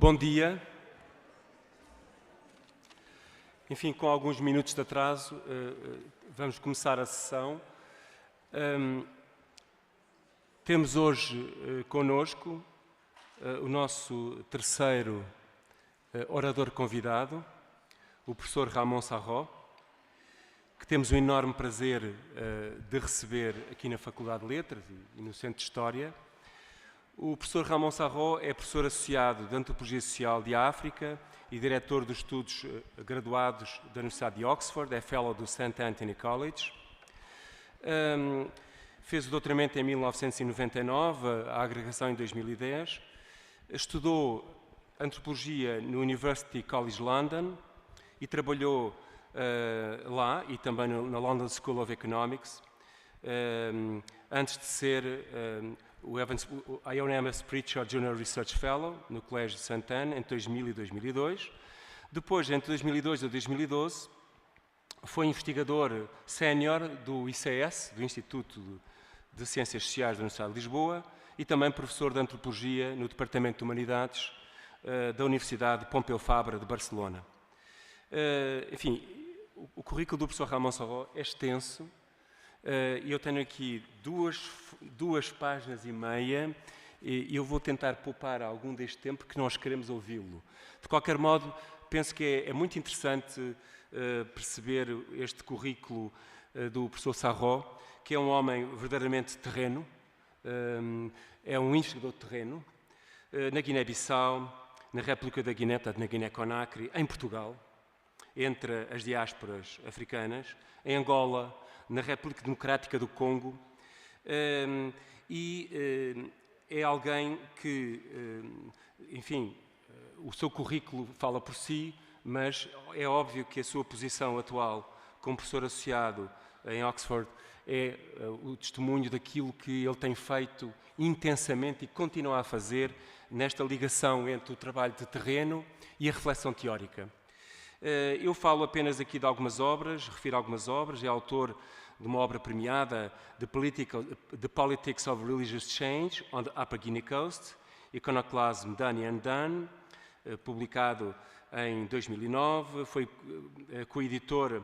Bom dia. Enfim, com alguns minutos de atraso, vamos começar a sessão. Temos hoje connosco o nosso terceiro orador convidado, o professor Ramon Sarro, que temos o enorme prazer de receber aqui na Faculdade de Letras e no Centro de História. O professor Ramon Sarro é professor associado de Antropologia Social de África e diretor dos estudos graduados da Universidade de Oxford, é fellow do St. Anthony College. Fez o doutoramento em 1999, a agregação em 2010. Estudou Antropologia no University College London e trabalhou lá e também na London School of Economics, antes de ser o Ioannis Pritchard Junior Research Fellow no Colégio de St. Anne entre 2000 e 2002. Depois, entre 2002 e 2012, foi investigador sénior do ICS, do Instituto de Ciências Sociais da Universidade de Lisboa, e também professor de Antropologia no Departamento de Humanidades da Universidade Pompeu Fabra de Barcelona. Enfim, o currículo do professor Ramon Sarro é extenso. E eu tenho aqui duas páginas e meia e eu vou tentar poupar algum deste tempo que nós queremos ouvi-lo. De qualquer modo, penso que é muito interessante perceber este currículo do professor Sarro, que é um homem verdadeiramente terreno, é um investigador de terreno, na Guiné-Bissau, na República da Guiné, portanto na Guiné-Conakry, em Portugal, entre as diásporas africanas, em Angola, na República Democrática do Congo, e é alguém que, enfim, o seu currículo fala por si, mas é óbvio que a sua posição atual como professor associado em Oxford é o testemunho daquilo que ele tem feito intensamente e continua a fazer nesta ligação entre o trabalho de terreno e a reflexão teórica. Eu falo apenas aqui de algumas obras, refiro algumas obras, é autor de uma obra premiada, The Politics of Religious Change on the Upper Guinea Coast, Iconoclasm Done and Undone, publicado em 2009, foi coeditor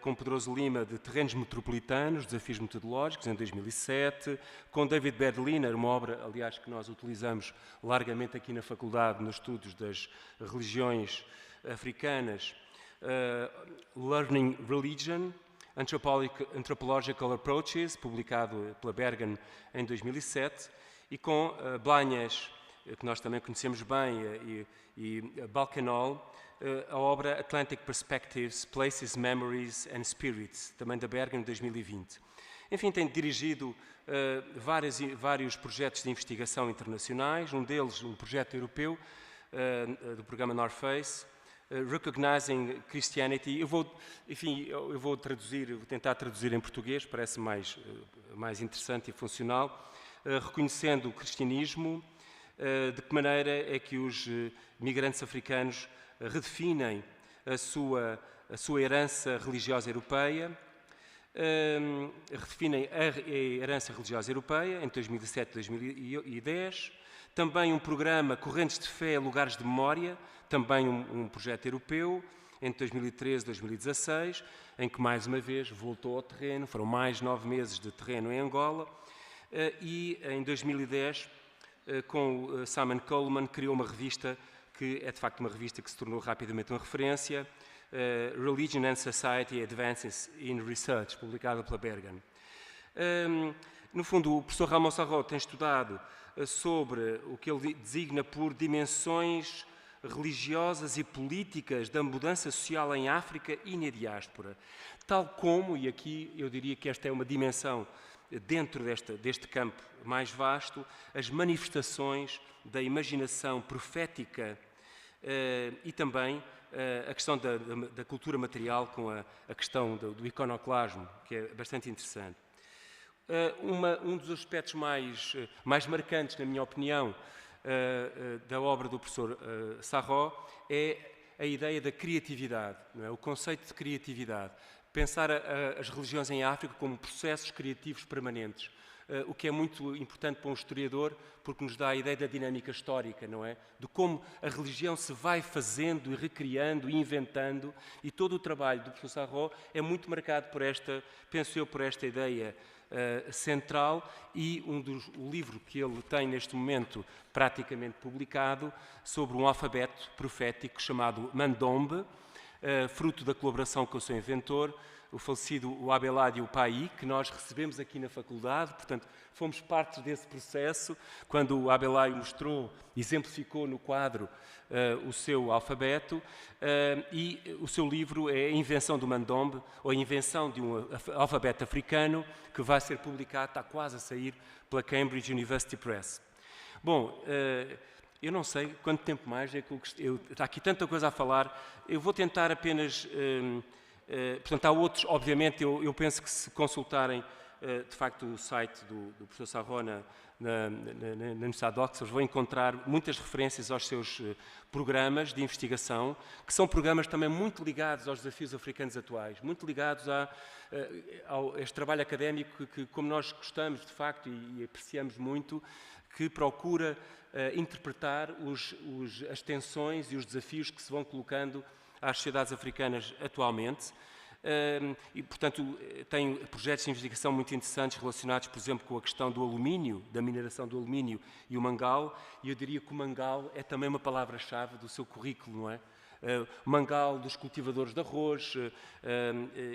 com Pedroso Lima de Terrenos Metropolitanos, Desafios Metodológicos, em 2007, com David Berliner, uma obra, aliás, que nós utilizamos largamente aqui na Faculdade, nos estudos das religiões africanas, Learning Religion, Anthropological Approaches, publicado pela Berghahn em 2007, e com Blanhas, que nós também conhecemos bem, e Balkanol, a obra Atlantic Perspectives, Places, Memories and Spirits, também da Berghahn, em 2020. Enfim, tem dirigido vários projetos de investigação internacionais, um deles um projeto europeu do programa North Face, Recognizing Christianity. Eu vou tentar traduzir em português, parece mais interessante e funcional. Reconhecendo o cristianismo, de que maneira é que os migrantes africanos redefinem a sua herança religiosa europeia, redefinem a herança religiosa europeia em 2007 e 2010. Também um programa Correntes de Fé, Lugares de Memória, também um projeto europeu, entre 2013 e 2016, em que, mais uma vez, voltou ao terreno, foram mais 9 meses de terreno em Angola, e em 2010, com o Simon Coleman, criou uma revista que é, de facto, uma revista que se tornou rapidamente uma referência, Religion and Society Advances in Research, publicada pela Berghahn. No fundo, o professor Ramon Sarro tem estudado sobre o que ele designa por dimensões religiosas e políticas da mudança social em África e na diáspora, tal como, e aqui eu diria que esta é uma dimensão dentro deste campo mais vasto, as manifestações da imaginação profética e também a questão da cultura material com a questão do iconoclasmo, que é bastante interessante. Um dos aspectos mais marcantes, na minha opinião, da obra do professor Sarro é a ideia da criatividade, não é? O conceito de criatividade. Pensar as religiões em África como processos criativos permanentes. o que é muito importante para um historiador, porque nos dá a ideia da dinâmica histórica, não é? De como a religião se vai fazendo e recriando e inventando, e todo o trabalho do professor Sarro é muito marcado por esta, penso eu, por esta ideia central, e o livro que ele tem neste momento praticamente publicado sobre um alfabeto profético chamado Mandombe, fruto da colaboração com o seu inventor, o falecido Abelardo Pai, que nós recebemos aqui na faculdade, portanto, fomos parte desse processo, quando o Abelardo mostrou, exemplificou no quadro o seu alfabeto, e o seu livro é A Invenção do Mandombe, ou A Invenção de um Alfabeto Africano, que vai ser publicado, está quase a sair, pela Cambridge University Press. Bom, eu não sei quanto tempo mais, está aqui tanta coisa a falar, eu vou tentar apenas... portanto, há outros, obviamente, eu penso que se consultarem, de facto, o site do professor Sarro na Universidade de Oxford, vão encontrar muitas referências aos seus programas de investigação, que são programas também muito ligados aos desafios africanos atuais, muito ligados a este trabalho académico que, como nós gostamos, de facto, e apreciamos muito, que procura interpretar as tensões e os desafios que se vão colocando às sociedades africanas atualmente. E, portanto, tem projetos de investigação muito interessantes relacionados, por exemplo, com a questão do alumínio, da mineração do alumínio e o mangal, e eu diria que o mangal é também uma palavra-chave do seu currículo, não é? O mangal dos cultivadores de arroz,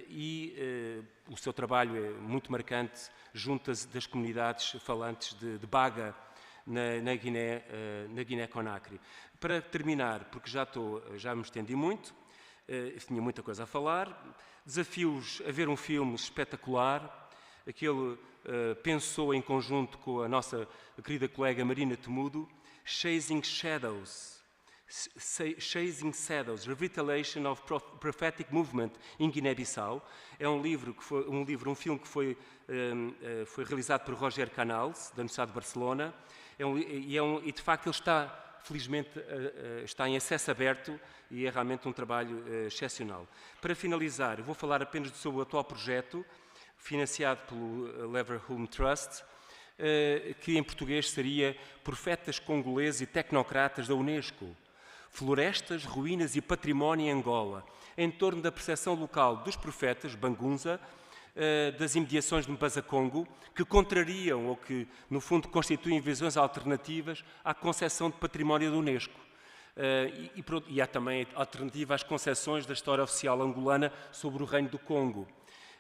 e o seu trabalho é muito marcante junto das comunidades falantes de Baga, na Guiné-Conakry. Para terminar, porque já me estendi muito, tinha muita coisa a falar, desafios a ver um filme espetacular, aquele pensou em conjunto com a nossa querida colega Marina Temudo, Chasing Shadows, Revitalization of Prophetic Movement in Guiné-Bissau. É um filme que foi realizado por Roger Canals, da Universidade de Barcelona, e de facto ele está, felizmente, está em acesso aberto e é realmente um trabalho excepcional. Para finalizar, vou falar apenas do seu atual projeto, financiado pelo Leverhulme Trust, que em português seria Profetas Congoleses e Tecnocratas da Unesco, Florestas, Ruínas e Património em Angola, em torno da percepção local dos profetas, Bangunza, das imediações de Mpaza-Congo, que contrariam ou que, no fundo, constituem visões alternativas à concepção de património da Unesco. E há também alternativa às concepções da história oficial angolana sobre o Reino do Congo.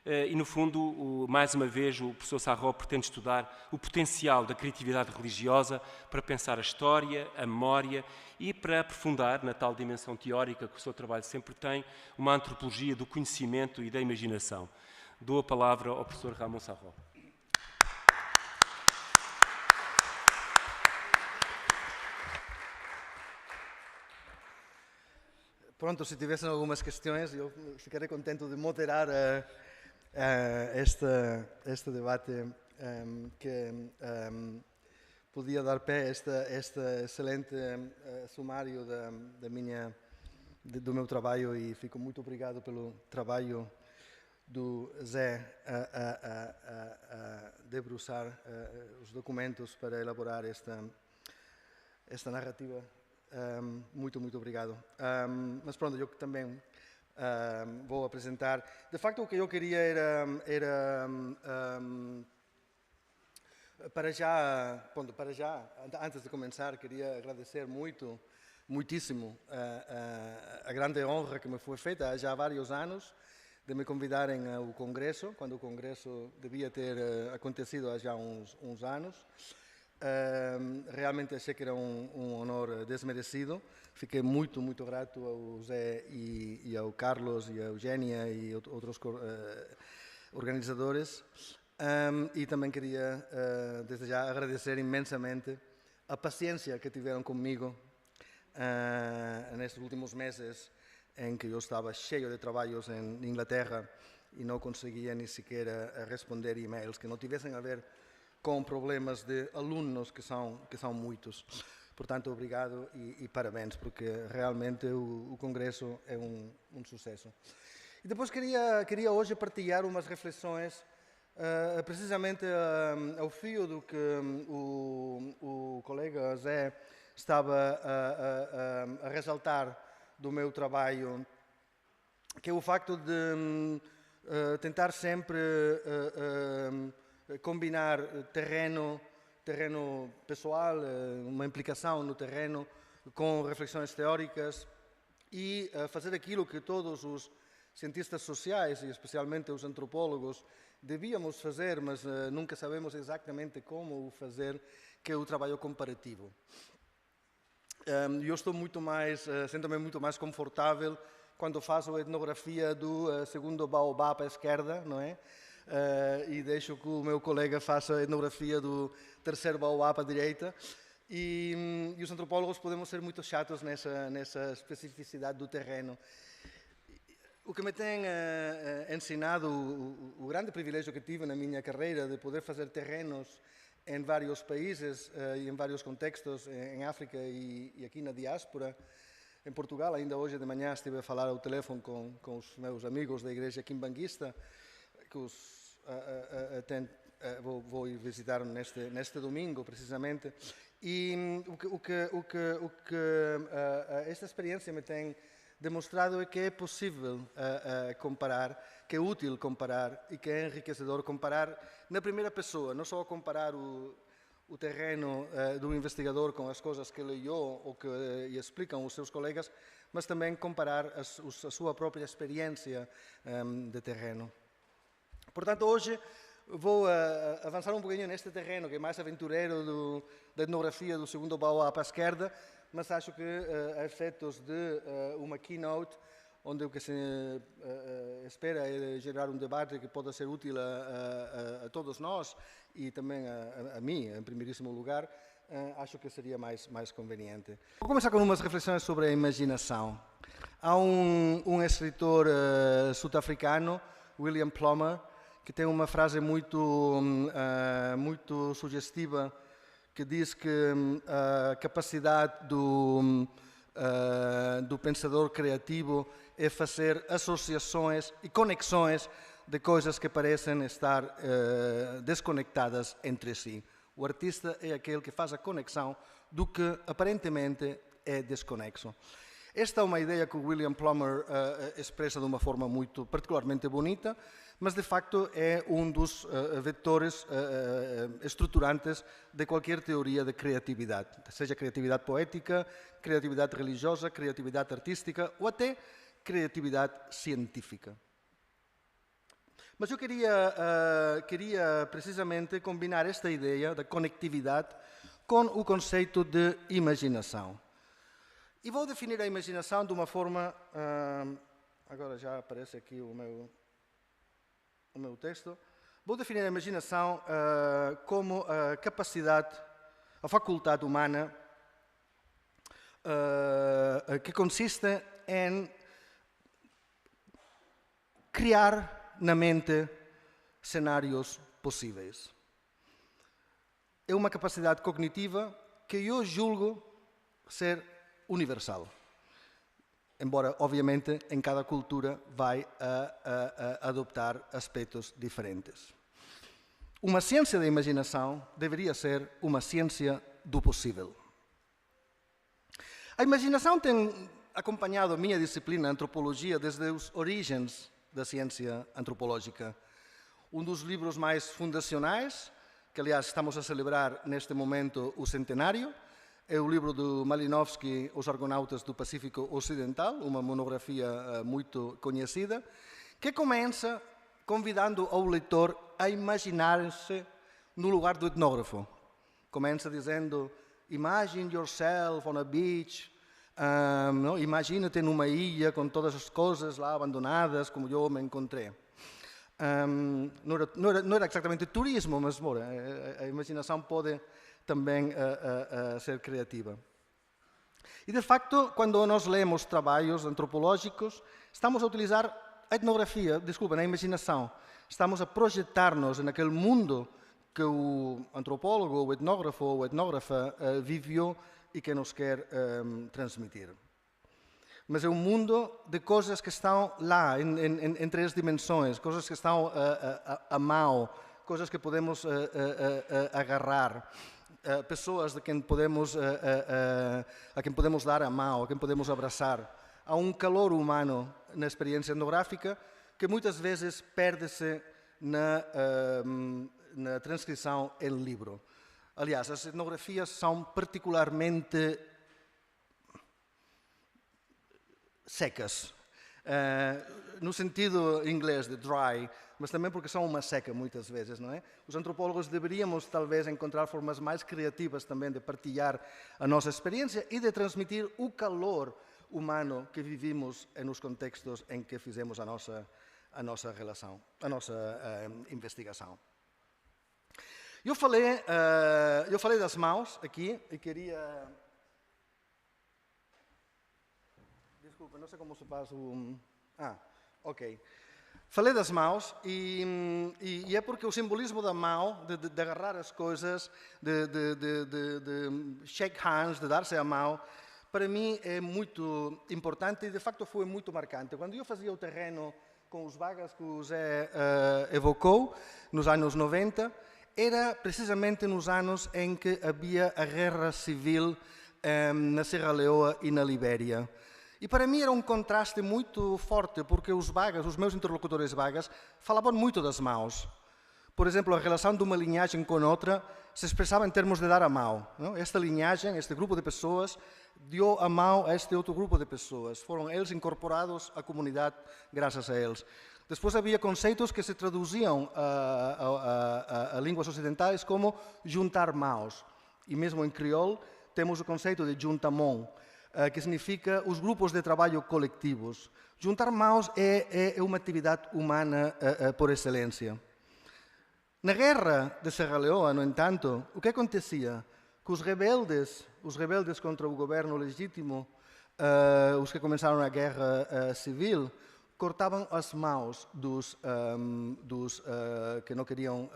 E, no fundo, mais uma vez, o professor Sarro pretende estudar o potencial da criatividade religiosa para pensar a história, a memória e para aprofundar, na tal dimensão teórica que o seu trabalho sempre tem, uma antropologia do conhecimento e da imaginação. Dou a palavra ao professor Ramon Sarro. Pronto, se tivessem algumas questões, eu ficaria contente de moderar este debate que podia dar pé a este excelente sumário do meu trabalho, e fico muito obrigado pelo trabalho do Zé a debruçar os documentos para elaborar esta narrativa. Muito obrigado. Mas pronto, eu também vou apresentar. De facto, o que eu queria era para já, antes de começar, queria agradecer muitíssimo a grande honra que me foi feita há já vários anos de me convidarem ao Congresso, quando o Congresso devia ter acontecido há já uns anos. Realmente achei que era um honor desmerecido. Fiquei muito grato ao Zé e ao Carlos e à Eugénia e outros organizadores. E também queria, desde já, agradecer imensamente a paciência que tiveram comigo nestes últimos meses, em que eu estava cheio de trabalhos em Inglaterra e não conseguia nem sequer responder e-mails que não tivessem a ver com problemas de alunos, que são muitos. Portanto, obrigado e parabéns, porque realmente o Congresso é um sucesso. E depois queria hoje partilhar umas reflexões precisamente ao fio do que o colega Zé estava a ressaltar do meu trabalho, que é o facto de tentar sempre combinar terreno pessoal, uma implicação no terreno, com reflexões teóricas e fazer aquilo que todos os cientistas sociais, e especialmente os antropólogos, devíamos fazer, mas nunca sabemos exatamente como o fazer, que é o trabalho comparativo. Eu estou sinto-me muito mais confortável quando faço a etnografia do segundo baobá para a esquerda, não é? E deixo que o meu colega faça a etnografia do terceiro baobá para a direita. E os antropólogos podemos ser muito chatos nessa especificidade do terreno. O que me tem ensinado, o grande privilégio que tive na minha carreira de poder fazer terrenos em vários países e em vários contextos, em África e aqui na diáspora, em Portugal. Ainda hoje de manhã estive a falar ao telefone com os meus amigos da igreja quimbanguista, que vou ir visitar neste domingo, precisamente. E o que esta experiência me tem demonstrado é que é possível comparar, que é útil comparar e que é enriquecedor comparar na primeira pessoa, não só comparar o terreno do investigador com as coisas que leu ou que lhe explicam os seus colegas, mas também comparar a sua própria experiência de terreno. Portanto, hoje vou avançar um pouquinho neste terreno, que é mais aventureiro da etnografia do segundo baobá para a esquerda, mas acho que a efeitos de uma keynote, onde o que se espera é gerar um debate que possa ser útil a todos nós e também a mim, em primeiríssimo lugar, acho que seria mais conveniente. Vou começar com umas reflexões sobre a imaginação. Há um escritor sul-africano, William Plomer, que tem uma frase muito sugestiva, que diz que a capacidade do pensador criativo é fazer associações e conexões de coisas que parecem estar desconectadas entre si. O artista é aquele que faz a conexão do que aparentemente é desconexo. Esta é uma ideia que o William Plomer expressa de uma forma particularmente bonita, mas de facto é um dos vetores estruturantes de qualquer teoria de criatividade, seja criatividade poética, criatividade religiosa, criatividade artística ou até criatividade científica. Mas eu queria precisamente combinar esta ideia da conectividade com o conceito de imaginação. E vou definir a imaginação de uma forma... agora já aparece aqui o meu texto. Vou definir a imaginação como a capacidade, a faculdade humana que consiste em criar na mente cenários possíveis. É uma capacidade cognitiva que eu julgo ser universal. Embora, obviamente, em cada cultura vai adoptar aspectos diferentes. Uma ciência da imaginação deveria ser uma ciência do possível. A imaginação tem acompanhado a minha disciplina, a antropologia, desde as origens da ciência antropológica. Um dos livros mais fundacionais, que aliás estamos a celebrar neste momento o centenário, é o livro do Malinowski, Os Argonautas do Pacífico Ocidental, uma monografia muito conhecida, que começa convidando ao leitor a imaginar-se no lugar do etnógrafo. Começa dizendo, imagine yourself on a beach, imagina-te numa ilha com todas as coisas lá abandonadas, como eu me encontrei. Não era exatamente turismo, mas a imaginação pode também ser criativa. E, de facto, quando nós lemos trabalhos antropológicos, estamos a utilizar a etnografia, na imaginação. Estamos a projetar-nos naquele mundo que o antropólogo, o etnógrafo ou a etnógrafa viveu e que nos quer transmitir. Mas é um mundo de coisas que estão lá, em três dimensões, coisas que estão a mão, coisas que podemos agarrar, pessoas a quem podemos dar a mão, a quem podemos abraçar. Há um calor humano na experiência etnográfica que muitas vezes perde-se na transcrição em livro. Aliás, as etnografias são particularmente secas, no sentido inglês de dry, mas também porque são uma seca muitas vezes, não é? Os antropólogos deveríamos talvez encontrar formas mais criativas também de partilhar a nossa experiência e de transmitir o calor humano que vivimos nos contextos em que fizemos a nossa relação, a nossa investigação. Eu falei das mãos aqui e queria... Desculpa, não sei como se faz o... ok. Falei das mãos e é porque o simbolismo da mão, de agarrar as coisas, de shake hands, de dar-se a mão, para mim é muito importante e de facto foi muito marcante. Quando eu fazia o terreno com os vagas que o Zé evocou, nos anos 90, era precisamente nos anos em que havia a guerra civil na Serra Leoa e na Libéria. E para mim era um contraste muito forte, porque os vagas, os meus interlocutores vagas, falavam muito das mãos. Por exemplo, a relação de uma linhagem com outra se expressava em termos de dar a mão. Não? Esta linhagem, este grupo de pessoas, deu a mão a este outro grupo de pessoas. Foram eles incorporados à comunidade graças a eles. Depois havia conceitos que se traduziam a línguas ocidentais como juntar mãos. E mesmo em crioulo temos o conceito de juntamon, que significa os grupos de trabalho coletivos. Juntar mãos é uma atividade humana por excelência. Na guerra de Serra Leoa, no entanto, o que acontecia? Que os rebeldes contra o governo legítimo, os que começaram a guerra civil, cortavam as mãos dos que não queriam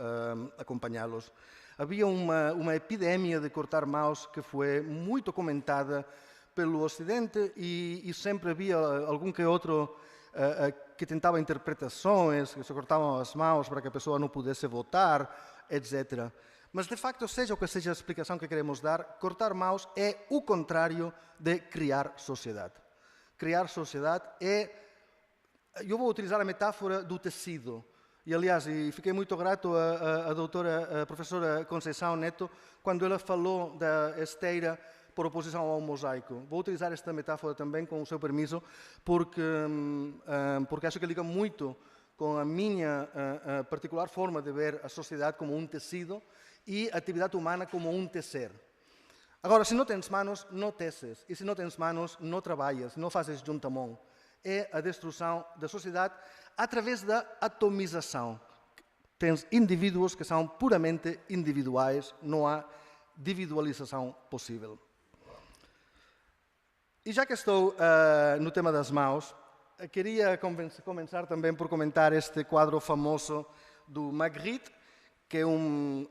acompanhá-los. Havia uma epidemia de cortar mãos que foi muito comentada pelo Ocidente e sempre havia algum que outro que tentava interpretações, que se cortavam as mãos para que a pessoa não pudesse votar, etc. Mas, de facto, seja o que seja a explicação que queremos dar, cortar mãos é o contrário de criar sociedade. Criar sociedade é... Eu vou utilizar a metáfora do tecido. E, aliás, fiquei muito grato à professora Conceição Neto, quando ela falou da esteira por oposição ao mosaico. Vou utilizar esta metáfora também, com o seu permisso, porque acho que liga muito com a minha particular forma de ver a sociedade como um tecido e a atividade humana como um tecer. Agora, se não tens manos, não teces. E se não tens manos, não trabalhas, não fazes juntamão. É a destruição da sociedade através da atomização. Tens indivíduos que são puramente individuais, não há individualização possível. E já que estou no tema das mãos, queria começar também por comentar este quadro famoso do Magritte, que é um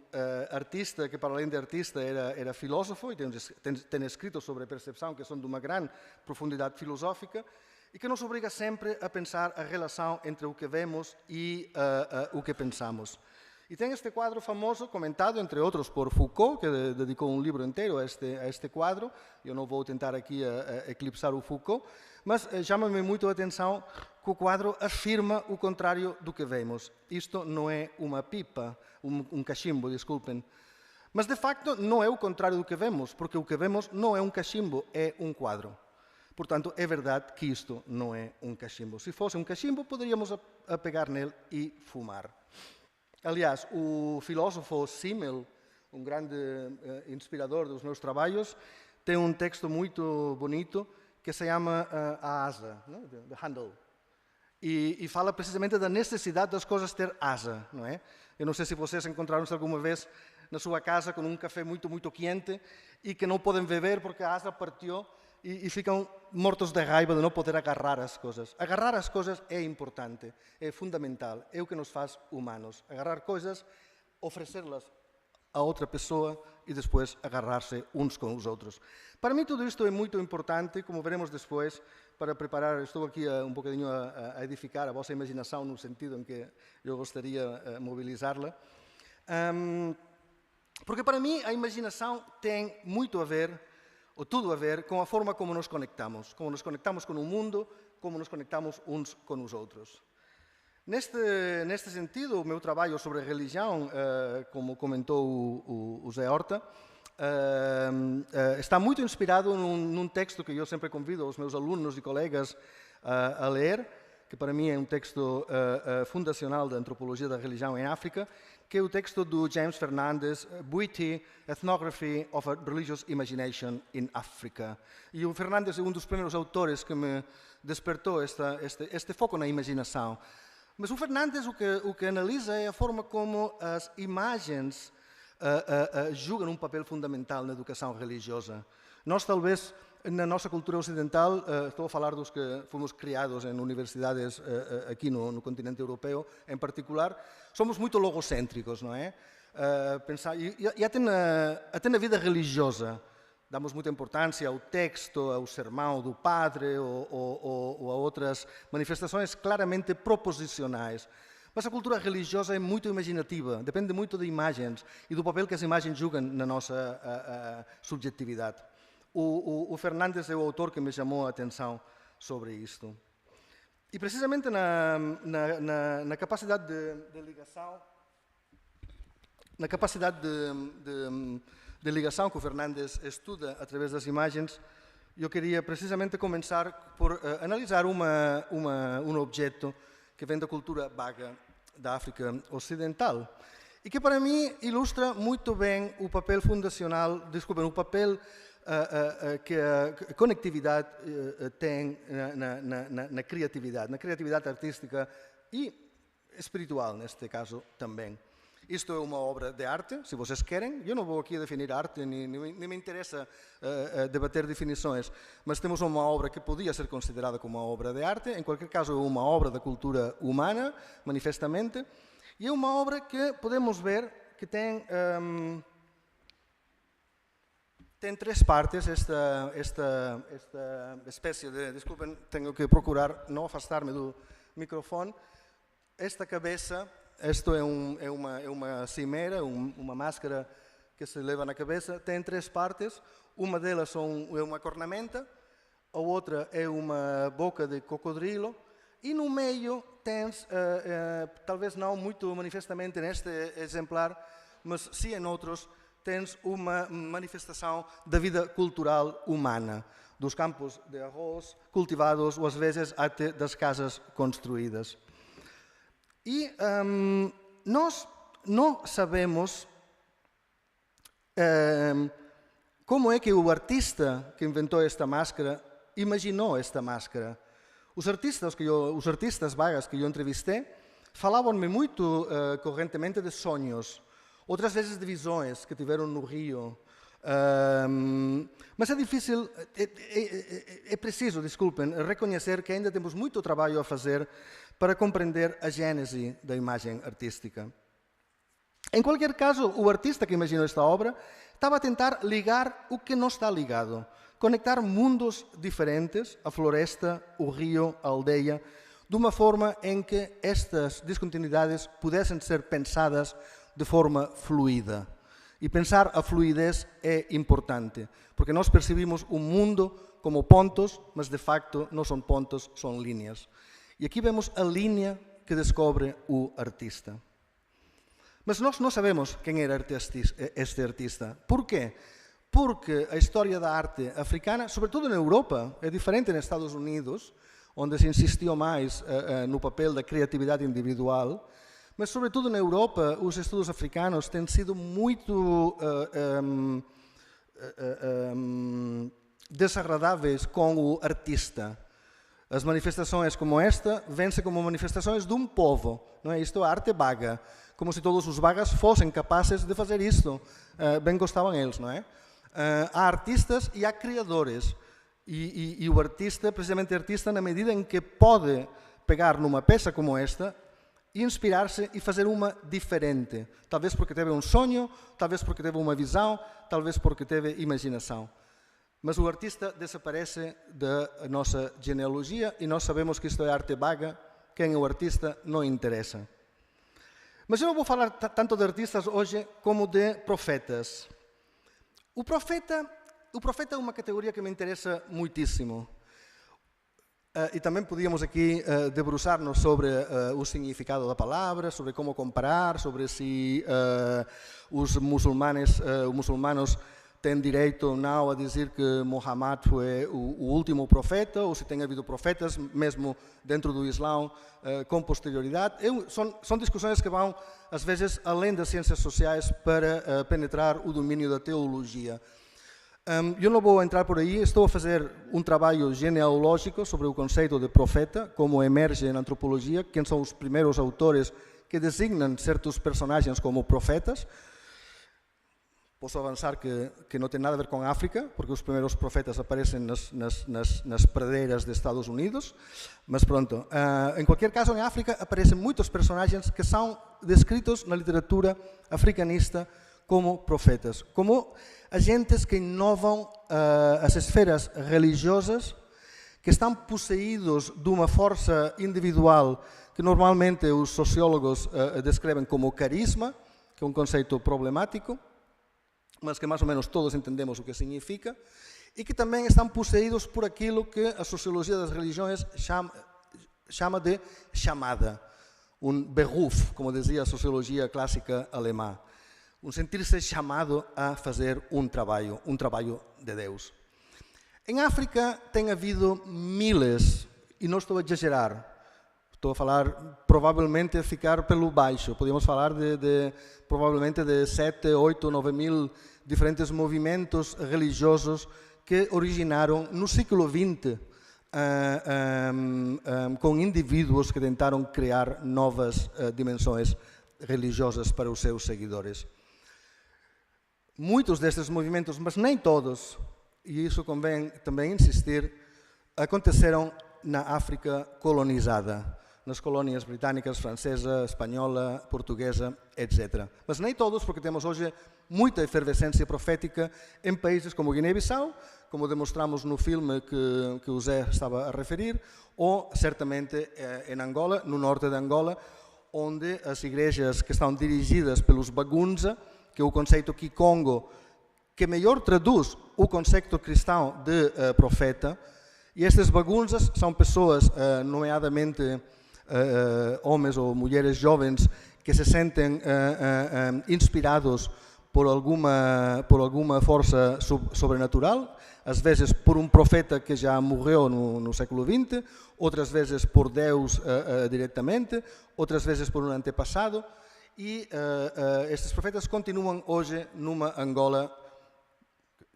artista que, para além de artista, era filósofo e tem escrito sobre a percepção, que são de uma grande profundidade filosófica, e que nos obriga sempre a pensar a relação entre o que vemos e o que pensamos. E tem este quadro famoso, comentado, entre outros, por Foucault, que dedicou um livro inteiro a este quadro. Eu não vou tentar aqui eclipsar o Foucault, mas chama-me muito a atenção que o quadro afirma o contrário do que vemos. Isto não é uma pipa, um cachimbo, desculpem. Mas, de facto, não é o contrário do que vemos, porque o que vemos não é um cachimbo, é um quadro. Portanto, é verdade que isto não é um cachimbo. Se fosse um cachimbo, poderíamos pegar nele e fumar. Aliás, o filósofo Simmel, um grande inspirador dos meus trabalhos, tem um texto muito bonito que se chama A Asa, The Handle. E fala precisamente da necessidade das coisas ter asa, não é? Eu não sei se vocês encontraram-se alguma vez na sua casa com um café muito, muito quente e que não podem beber porque a asa partiu e ficam mortos de raiva de não poder agarrar as coisas. Agarrar as coisas é importante, é fundamental, é o que nos faz humanos. Agarrar coisas, oferecê-las a outra pessoa e depois agarrar-se uns com os outros. Para mim tudo isto é muito importante, como veremos depois, para preparar, estou aqui um bocadinho a edificar a vossa imaginação no sentido em que eu gostaria de mobilizá-la. Porque para mim a imaginação tem muito a ver, ou tudo a ver, com a forma como nos conectamos com o mundo, como nos conectamos uns com os outros. Neste sentido, o meu trabalho sobre religião, como comentou o Zé Horta, está muito inspirado num texto que eu sempre convido os meus alunos e colegas a ler, que para mim é um texto fundacional da antropologia da religião em África, que é o texto do James Fernandes, Bwiti, Ethnography of a Religious Imagination in Africa. E o Fernandes é um dos primeiros autores que me despertou este foco na imaginação. Mas o Fernandes o que analisa é a forma como as imagens jogam um papel fundamental na educação religiosa. Nós, talvez, na nossa cultura ocidental, estou a falar dos que fomos criados em universidades aqui no continente europeu, em particular, somos muito logocêntricos, não é? E até na vida religiosa, damos muita importância ao texto, ao sermão do padre ou a outras manifestações claramente proposicionais. Mas a cultura religiosa é muito imaginativa, depende muito de imagens e do papel que as imagens jogam na nossa subjetividade. O Fernandes é o autor que me chamou a atenção sobre isto. E precisamente na capacidade de ligação, de ligação que o Fernandes estuda através das imagens, eu queria precisamente começar por analisar um objeto que vem da cultura baga da África Ocidental e que para mim ilustra muito bem o papel fundacional, o papel que a conectividade tem na criatividade artística e espiritual, neste caso também. Isto é uma obra de arte, se vocês querem. Eu não vou aqui definir arte, nem me interessa debater definições, mas temos uma obra que podia ser considerada como uma obra de arte. Em qualquer caso, é uma obra da cultura humana, manifestamente, e é uma obra que podemos ver que tem três partes, esta espécie de... Desculpem, tenho que procurar não afastar-me do microfone. Esta cabeça... Isto é uma cimera, uma máscara que se leva na cabeça. Tem três partes. Uma delas é uma cornamenta, a outra é uma boca de cocodrilo e no meio tens, talvez não muito manifestamente neste exemplar, mas sim em outros, tens uma manifestação da vida cultural humana, dos campos de arroz cultivados ou às vezes até das casas construídas. E nós não sabemos como é que o artista que inventou esta máscara imaginou esta máscara. Os artistas bagas que eu entrevistei falavam-me muito correntemente de sonhos, outras vezes de visões que tiveram no Rio. Mas é difícil, é preciso, desculpem, reconhecer que ainda temos muito trabalho a fazer para compreender a gênese da imagem artística. Em qualquer caso, o artista que imaginou esta obra estava a tentar ligar o que não está ligado, conectar mundos diferentes, a floresta, o rio, a aldeia, de uma forma em que estas descontinuidades pudessem ser pensadas de forma fluida. E pensar a fluidez é importante, porque nós percebemos o mundo como pontos, mas de facto não são pontos, são linhas. E aqui vemos a linha que descobre o artista. Mas nós não sabemos quem era este artista. Por quê? Porque a história da arte africana, sobretudo na Europa, é diferente nos Estados Unidos, onde se insistiu mais no papel da criatividade individual, mas sobretudo na Europa, os estudos africanos têm sido muito desagradáveis com o artista. As manifestações como esta vêm-se como manifestações de um povo, não é? Isto é arte baga, como se todos os bagas fossem capazes de fazer isto. Bem gostavam eles, não é? Há artistas e há criadores. E o artista, precisamente artista, na medida em que pode pegar numa peça como esta, inspirar-se e fazer uma diferente. Talvez porque teve um sonho, talvez porque teve uma visão, talvez porque teve imaginação. Mas o artista desaparece da nossa genealogia e nós sabemos que isto é arte baga, quem é o artista não interessa. Mas eu não vou falar tanto de artistas hoje como de profetas. O profeta é uma categoria que me interessa muitíssimo. E também podíamos aqui debruçar-nos sobre o significado da palavra, sobre como comparar, sobre se os muçulmanos têm direito ou não a dizer que Muhammad foi o último profeta, ou se tem havido profetas, mesmo dentro do Islão, com posterioridade. São discussões que vão, às vezes, além das ciências sociais para penetrar o domínio da teologia. Eu não vou entrar por aí, estou a fazer um trabalho genealógico sobre o conceito de profeta, como emerge na antropologia, quem são os primeiros autores que designam certos personagens como profetas. Posso avançar que não tem nada a ver com a África, porque os primeiros profetas aparecem nas pradeiras dos Estados Unidos, mas pronto. Em qualquer caso, em África aparecem muitos personagens que são descritos na literatura africanista como profetas, como agentes que inovam as esferas religiosas, que estão possuídos de uma força individual que normalmente os sociólogos descrevem como carisma, que é um conceito problemático, mas que mais ou menos todos entendemos o que significa, e que também estão possuídos por aquilo que a sociologia das religiões chama de chamada, um beruf, como dizia a sociologia clássica alemã. Um sentir-se chamado a fazer um trabalho de Deus. Em África tem havido miles, e não estou a exagerar, estou a falar provavelmente a ficar pelo baixo, podemos falar provavelmente de 7, 8, 9 mil diferentes movimentos religiosos que originaram no século XX com indivíduos que tentaram criar novas dimensões religiosas para os seus seguidores. Muitos destes movimentos, mas nem todos, e isso convém também insistir, aconteceram na África colonizada, nas colónias britânicas, francesa, espanhola, portuguesa, etc. Mas nem todos, porque temos hoje muita efervescência profética em países como Guiné-Bissau, como demonstramos no filme que o Zé estava a referir, ou certamente em Angola, no norte de Angola, onde as igrejas que estão dirigidas pelos Bagunza, que é o conceito Kikongo, que melhor traduz o conceito cristão de profeta. E estes bagunças são pessoas, nomeadamente homens ou mulheres jovens, que se sentem inspirados por alguma força sobrenatural, às vezes por um profeta que já morreu no século XX, outras vezes por Deus diretamente, outras vezes por um antepassado. E estes profetas continuam hoje numa Angola,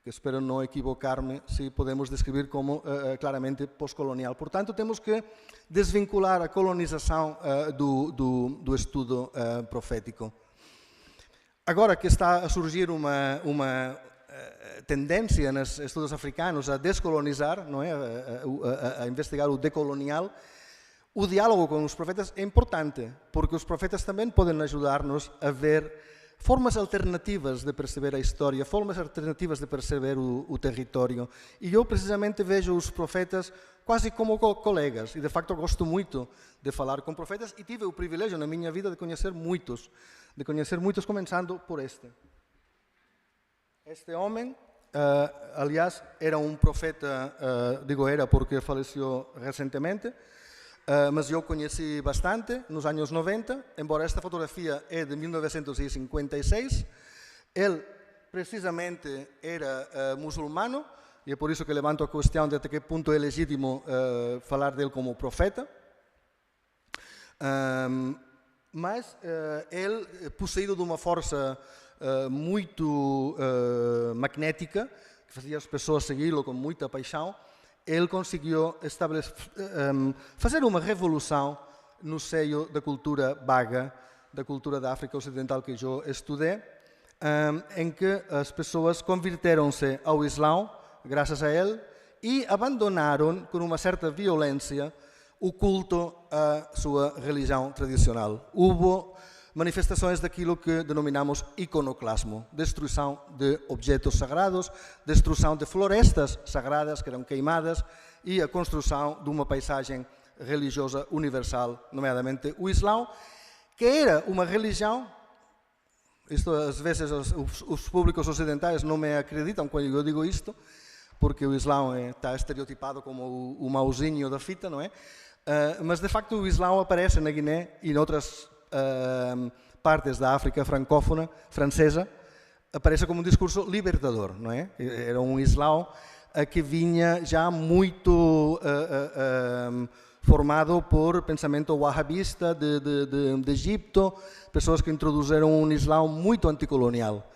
que espero não equivocar-me, se podemos descrever como claramente pós-colonial. Portanto, temos que desvincular a colonização do estudo profético. Agora que está a surgir uma tendência nos estudos africanos a descolonizar, não é? A investigar o decolonial, o diálogo com os profetas é importante, porque os profetas também podem ajudar-nos a ver formas alternativas de perceber a história, formas alternativas de perceber o território. E eu, precisamente, vejo os profetas quase como colegas. E, de facto, gosto muito de falar com profetas e tive o privilégio na minha vida de conhecer muitos, começando por este. Este homem, aliás, era um profeta, digo era porque faleceu recentemente, mas eu conheci bastante nos anos 90, embora esta fotografia é de 1956. Ele, precisamente, era muçulmano, e é por isso que levanto a questão de até que ponto é legítimo falar dele como profeta. Mas ele, possuído de uma força muito magnética, que fazia as pessoas segui-lo com muita paixão, ele conseguiu fazer uma revolução no seio da cultura baga, da cultura da África Ocidental que eu estudei, em que as pessoas converteram-se ao Islão, graças a ele, e abandonaram, com uma certa violência, o culto à sua religião tradicional. Houve manifestações daquilo que denominamos iconoclasmo, destruição de objetos sagrados, destruição de florestas sagradas que eram queimadas e a construção de uma paisagem religiosa universal, nomeadamente o Islão, que era uma religião. Isto, às vezes, os públicos ocidentais não me acreditam quando eu digo isto, porque o Islão está estereotipado como o mauzinho da fita, não é? Mas, de facto, o Islão aparece na Guiné e em outras partes da África francófona, francesa, aparece como um discurso libertador, não é? Era um Islão que vinha já muito formado por pensamento wahhabista de Egipto, pessoas que introduziram um Islão muito anticolonial.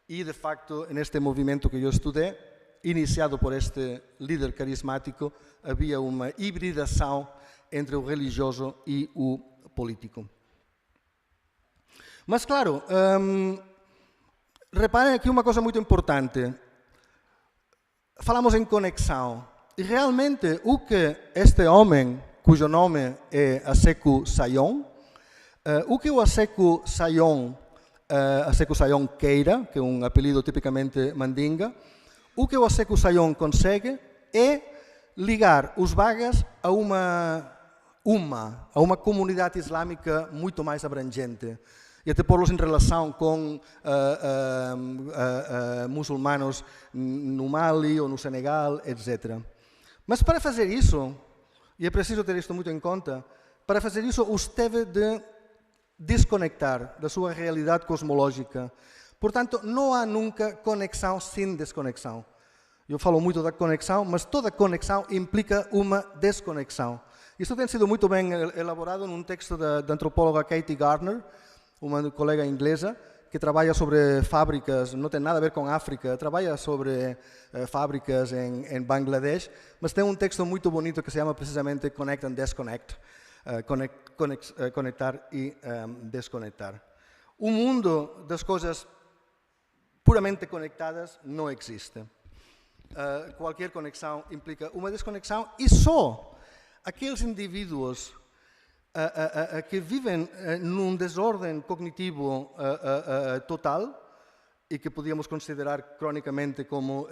E, de facto, neste movimento que eu estudei, iniciado por este líder carismático, havia uma hibridação entre o religioso e o político. Mas, claro, reparem aqui uma coisa muito importante. Falamos em conexão. E realmente o que este homem, cujo nome é Assekou Sayon, o que o Assekou Sayon Keira, que é um apelido tipicamente mandinga, o que o Assekou Sayon consegue é ligar os Bagas a uma comunidade islâmica muito mais abrangente e até pô-los em relação com muçulmanos no Mali ou no Senegal, etc. Mas para fazer isso, e é preciso ter isto muito em conta, para fazer isso os teve de desconectar da sua realidade cosmológica. Portanto, não há nunca conexão sem desconexão. Eu falo muito da conexão, mas toda conexão implica uma desconexão. Isso tem sido muito bem elaborado num texto da antropóloga Katie Gardner, uma colega inglesa, que trabalha sobre fábricas, não tem nada a ver com África, trabalha sobre fábricas em Bangladesh, mas tem um texto muito bonito que se chama precisamente Connect and Disconnect, conectar e desconectar. O mundo das coisas puramente conectadas não existe. Qualquer conexão implica uma desconexão e só aqueles indivíduos que vivem num desordem cognitivo total e que podíamos considerar cronicamente como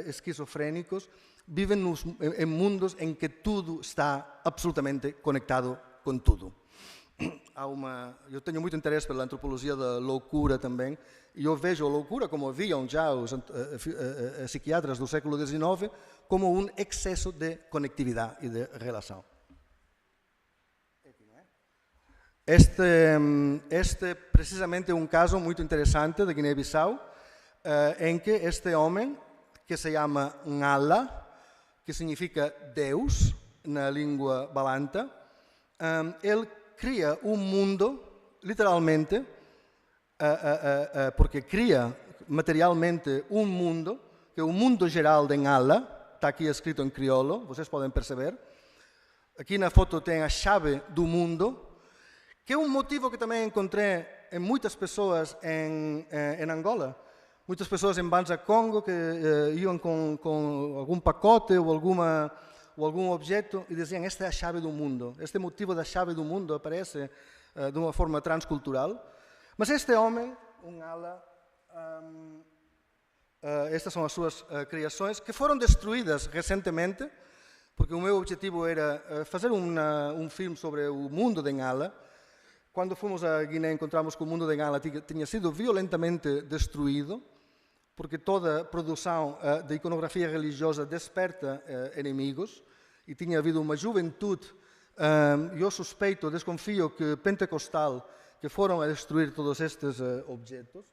esquizofrénicos, vivem em mundos em que tudo está absolutamente conectado com tudo. Eu tenho muito interesse pela antropologia da loucura também, e eu vejo a loucura, como viam já os psiquiatras do século XIX, como um excesso de conectividade e de relação. Este precisamente é um caso muito interessante de Guiné-Bissau, em que este homem, que se chama Ngala, que significa Deus na língua balanta, ele cria um mundo, literalmente, porque cria materialmente um mundo, que é o mundo geral de Ngala, está aqui escrito em crioulo, vocês podem perceber. Aqui na foto tem a chave do mundo, que é um motivo que também encontrei em muitas pessoas em Angola. Muitas pessoas em Banza Congo que iam com algum pacote ou algum objeto e diziam: esta é a chave do mundo. Este motivo da chave do mundo aparece de uma forma transcultural. Mas este homem, Ngala, estas são as suas criações, que foram destruídas recentemente, porque o meu objetivo era fazer um filme sobre o mundo de Ngala. Quando fomos a Guiné, encontramos que o mundo de Ngala tinha sido violentamente destruído, porque toda produção de iconografia religiosa desperta inimigos, e tinha havido uma juventude, eu suspeito, desconfio que pentecostal, que foram a destruir todos estes objetos.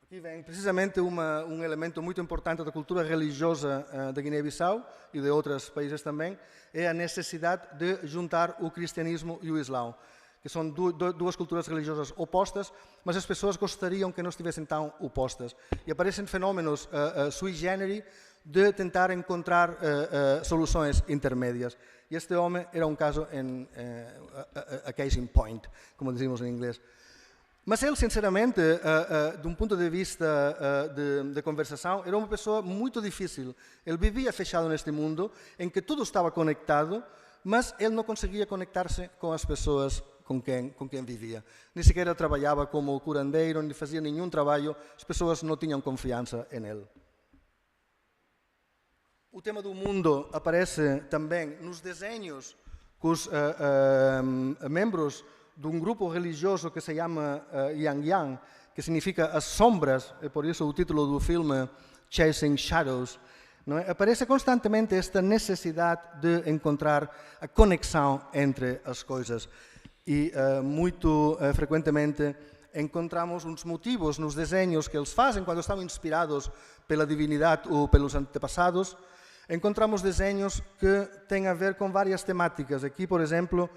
Aqui vem precisamente um elemento muito importante da cultura religiosa da Guiné-Bissau e de outros países também, é a necessidade de juntar o cristianismo e o islão, que são duas culturas religiosas opostas, mas as pessoas gostariam que não estivessem tão opostas. E aparecem fenómenos sui generis de tentar encontrar soluções intermédias. E este homem era um caso, a case in point, como dizemos em inglês. Mas ele, sinceramente, de um ponto de vista de conversação, era uma pessoa muito difícil. Ele vivia fechado neste mundo em que tudo estava conectado, mas ele não conseguia conectar-se com as pessoas com quem vivia. Nem sequer trabalhava como curandeiro, nem fazia nenhum trabalho, as pessoas não tinham confiança em ele. O tema do mundo aparece também nos desenhos que que os membros de um grupo religioso que se chama Yang Yang, que significa as sombras, é por isso o título do filme Chasing Shadows, não é? Aparece constantemente esta necessidade de encontrar a conexão entre as coisas. E muito frequentemente encontramos uns motivos nos desenhos que eles fazem quando estão inspirados pela divindade ou pelos antepassados. Encontramos desenhos que têm a ver com várias temáticas. Aqui, por exemplo,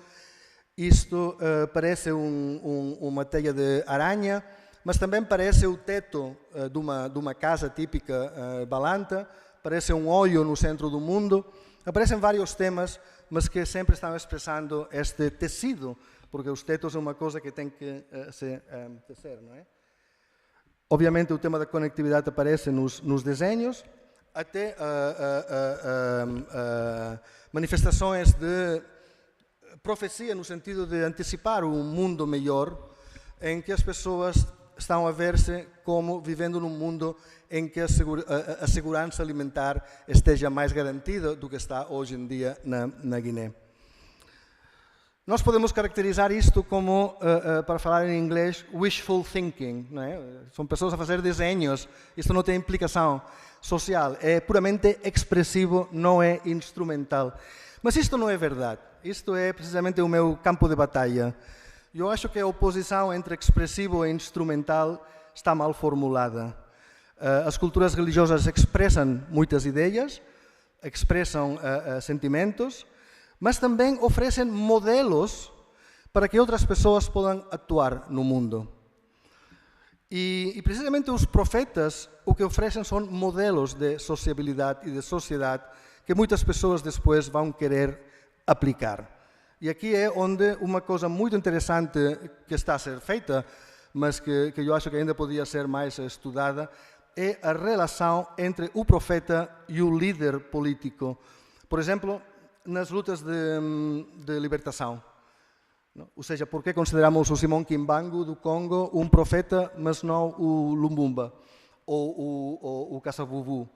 isto parece uma teia de aranha, mas também parece o teto de uma casa típica balanta, parece um olho no centro do mundo. Aparecem vários temas, mas que sempre estão expressando este tecido, porque os tetos é uma coisa que tem que se tecer, não é? Obviamente o tema da conectividade aparece nos desenhos, até manifestações de profecia no sentido de antecipar um mundo melhor, em que as pessoas estão a ver-se como vivendo num mundo em que a segurança alimentar esteja mais garantida do que está hoje em dia na Guiné. Nós podemos caracterizar isto como, para falar em inglês, wishful thinking, não é? São pessoas a fazer desenhos, isto não tem implicação social, é puramente expressivo, não é instrumental. Mas isto não é verdade, isto é precisamente o meu campo de batalha. Eu acho que a oposição entre expressivo e instrumental está mal formulada. As culturas religiosas expressam muitas ideias, expressam sentimentos, mas também oferecem modelos para que outras pessoas possam atuar no mundo. E precisamente os profetas o que oferecem são modelos de sociabilidade e de sociedade que muitas pessoas depois vão querer aplicar. E aqui é onde uma coisa muito interessante que está a ser feita, mas que eu acho que ainda podia ser mais estudada, é a relação entre o profeta e o líder político. Por exemplo, nas lutas de libertação. Ou seja, por que consideramos o Simão Kimbangu do Congo um profeta, mas não o Lumumba ou o Kasavubu?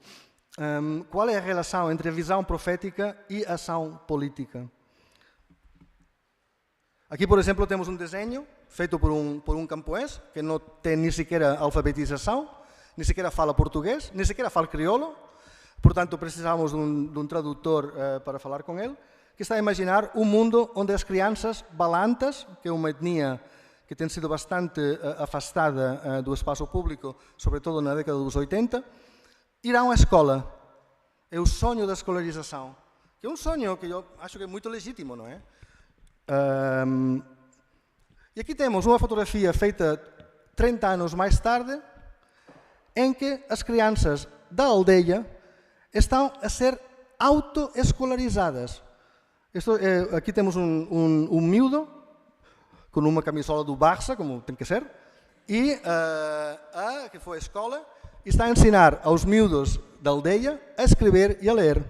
Qual é a relação entre a visão profética e a ação política? Aqui, por exemplo, temos um desenho feito por um camponês que não tem nem sequer alfabetização, nem sequer fala português, nem sequer fala crioulo. Portanto, precisamos de um tradutor para falar com ele, que está a imaginar um mundo onde as crianças balantas, que é uma etnia que tem sido bastante afastada do espaço público, sobretudo na década dos 80, irão à escola. É o sonho da escolarização, que é um sonho que eu acho que é muito legítimo, não é? E aqui temos uma fotografia feita 30 anos mais tarde, em que as crianças da aldeia estão a ser autoescolarizadas. Aqui temos um miúdo com uma camisola do Barça, como tem que ser, e que foi à escola e está a ensinar aos miúdos da aldeia a escrever e a ler.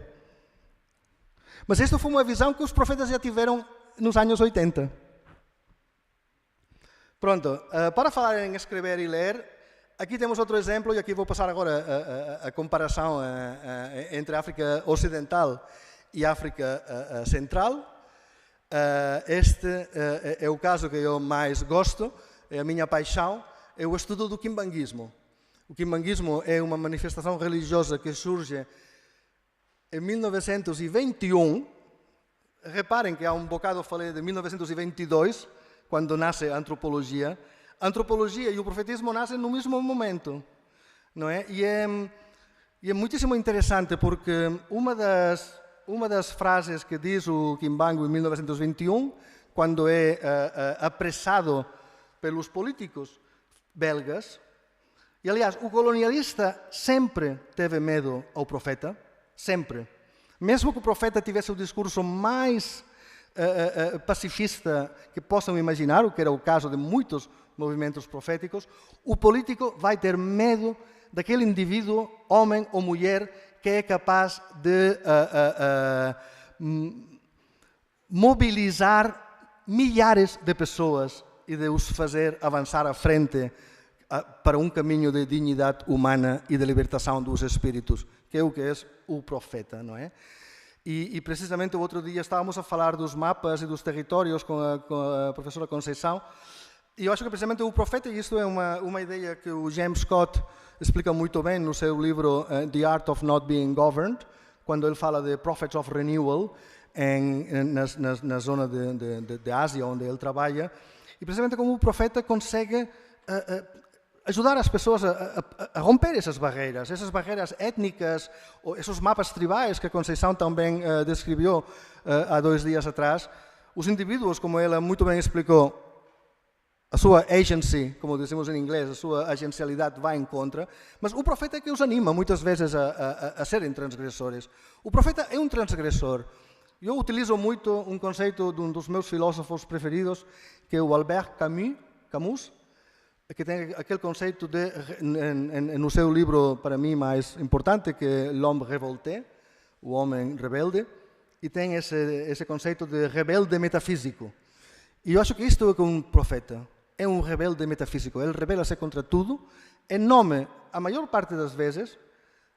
Mas esta foi uma visão que os profetas já tiveram nos anos 80. Pronto, para falar em escrever e ler, aqui temos outro exemplo, e aqui vou passar agora a comparação entre a África Ocidental e a África Central. Este é o caso que eu mais gosto, é a minha paixão, é o estudo do quimbanguismo. O quimbanguismo é uma manifestação religiosa que surge em 1921. Reparem que há um bocado eu falei de 1922, quando nasce a antropologia. A antropologia e o profetismo nascem no mesmo momento, não é? E é muitíssimo interessante porque uma das frases que diz o Kimbangu em 1921, quando é apressado pelos políticos belgas, e aliás, o colonialista sempre teve medo ao profeta, sempre. Mesmo que o profeta tivesse o discurso mais pacifista que possam imaginar, o que era o caso de muitos movimentos proféticos, o político vai ter medo daquele indivíduo, homem ou mulher, que é capaz de mobilizar milhares de pessoas e de os fazer avançar à frente para um caminho de dignidade humana e de libertação dos espíritos, que é o que é o profeta, não é? E precisamente o outro dia estávamos a falar dos mapas e dos territórios com a professora Conceição, e eu acho que precisamente o profeta, e isto é uma ideia que o James Scott explica muito bem no seu livro The Art of Not Being Governed, quando ele fala de Prophets of Renewal, na zona de Ásia, onde ele trabalha, e precisamente como o profeta consegue ajudar as pessoas a romper essas barreiras étnicas, ou esses mapas tribais que a Conceição também descreveu há 2 dias atrás. Os indivíduos, como ela muito bem explicou, a sua agency, como dizemos em inglês, a sua agencialidade vai em contra, mas o profeta é que os anima muitas vezes a serem transgressores. O profeta é um transgressor. Eu utilizo muito um conceito de um dos meus filósofos preferidos, que é o Albert Camus, que tem aquele conceito no seu livro, para mim, mais importante, que é L'homme révolté, o homem rebelde, e tem esse conceito de rebelde metafísico. E eu acho que isto é um profeta, é um rebelde metafísico. Ele rebela-se contra tudo, em nome, a maior parte das vezes,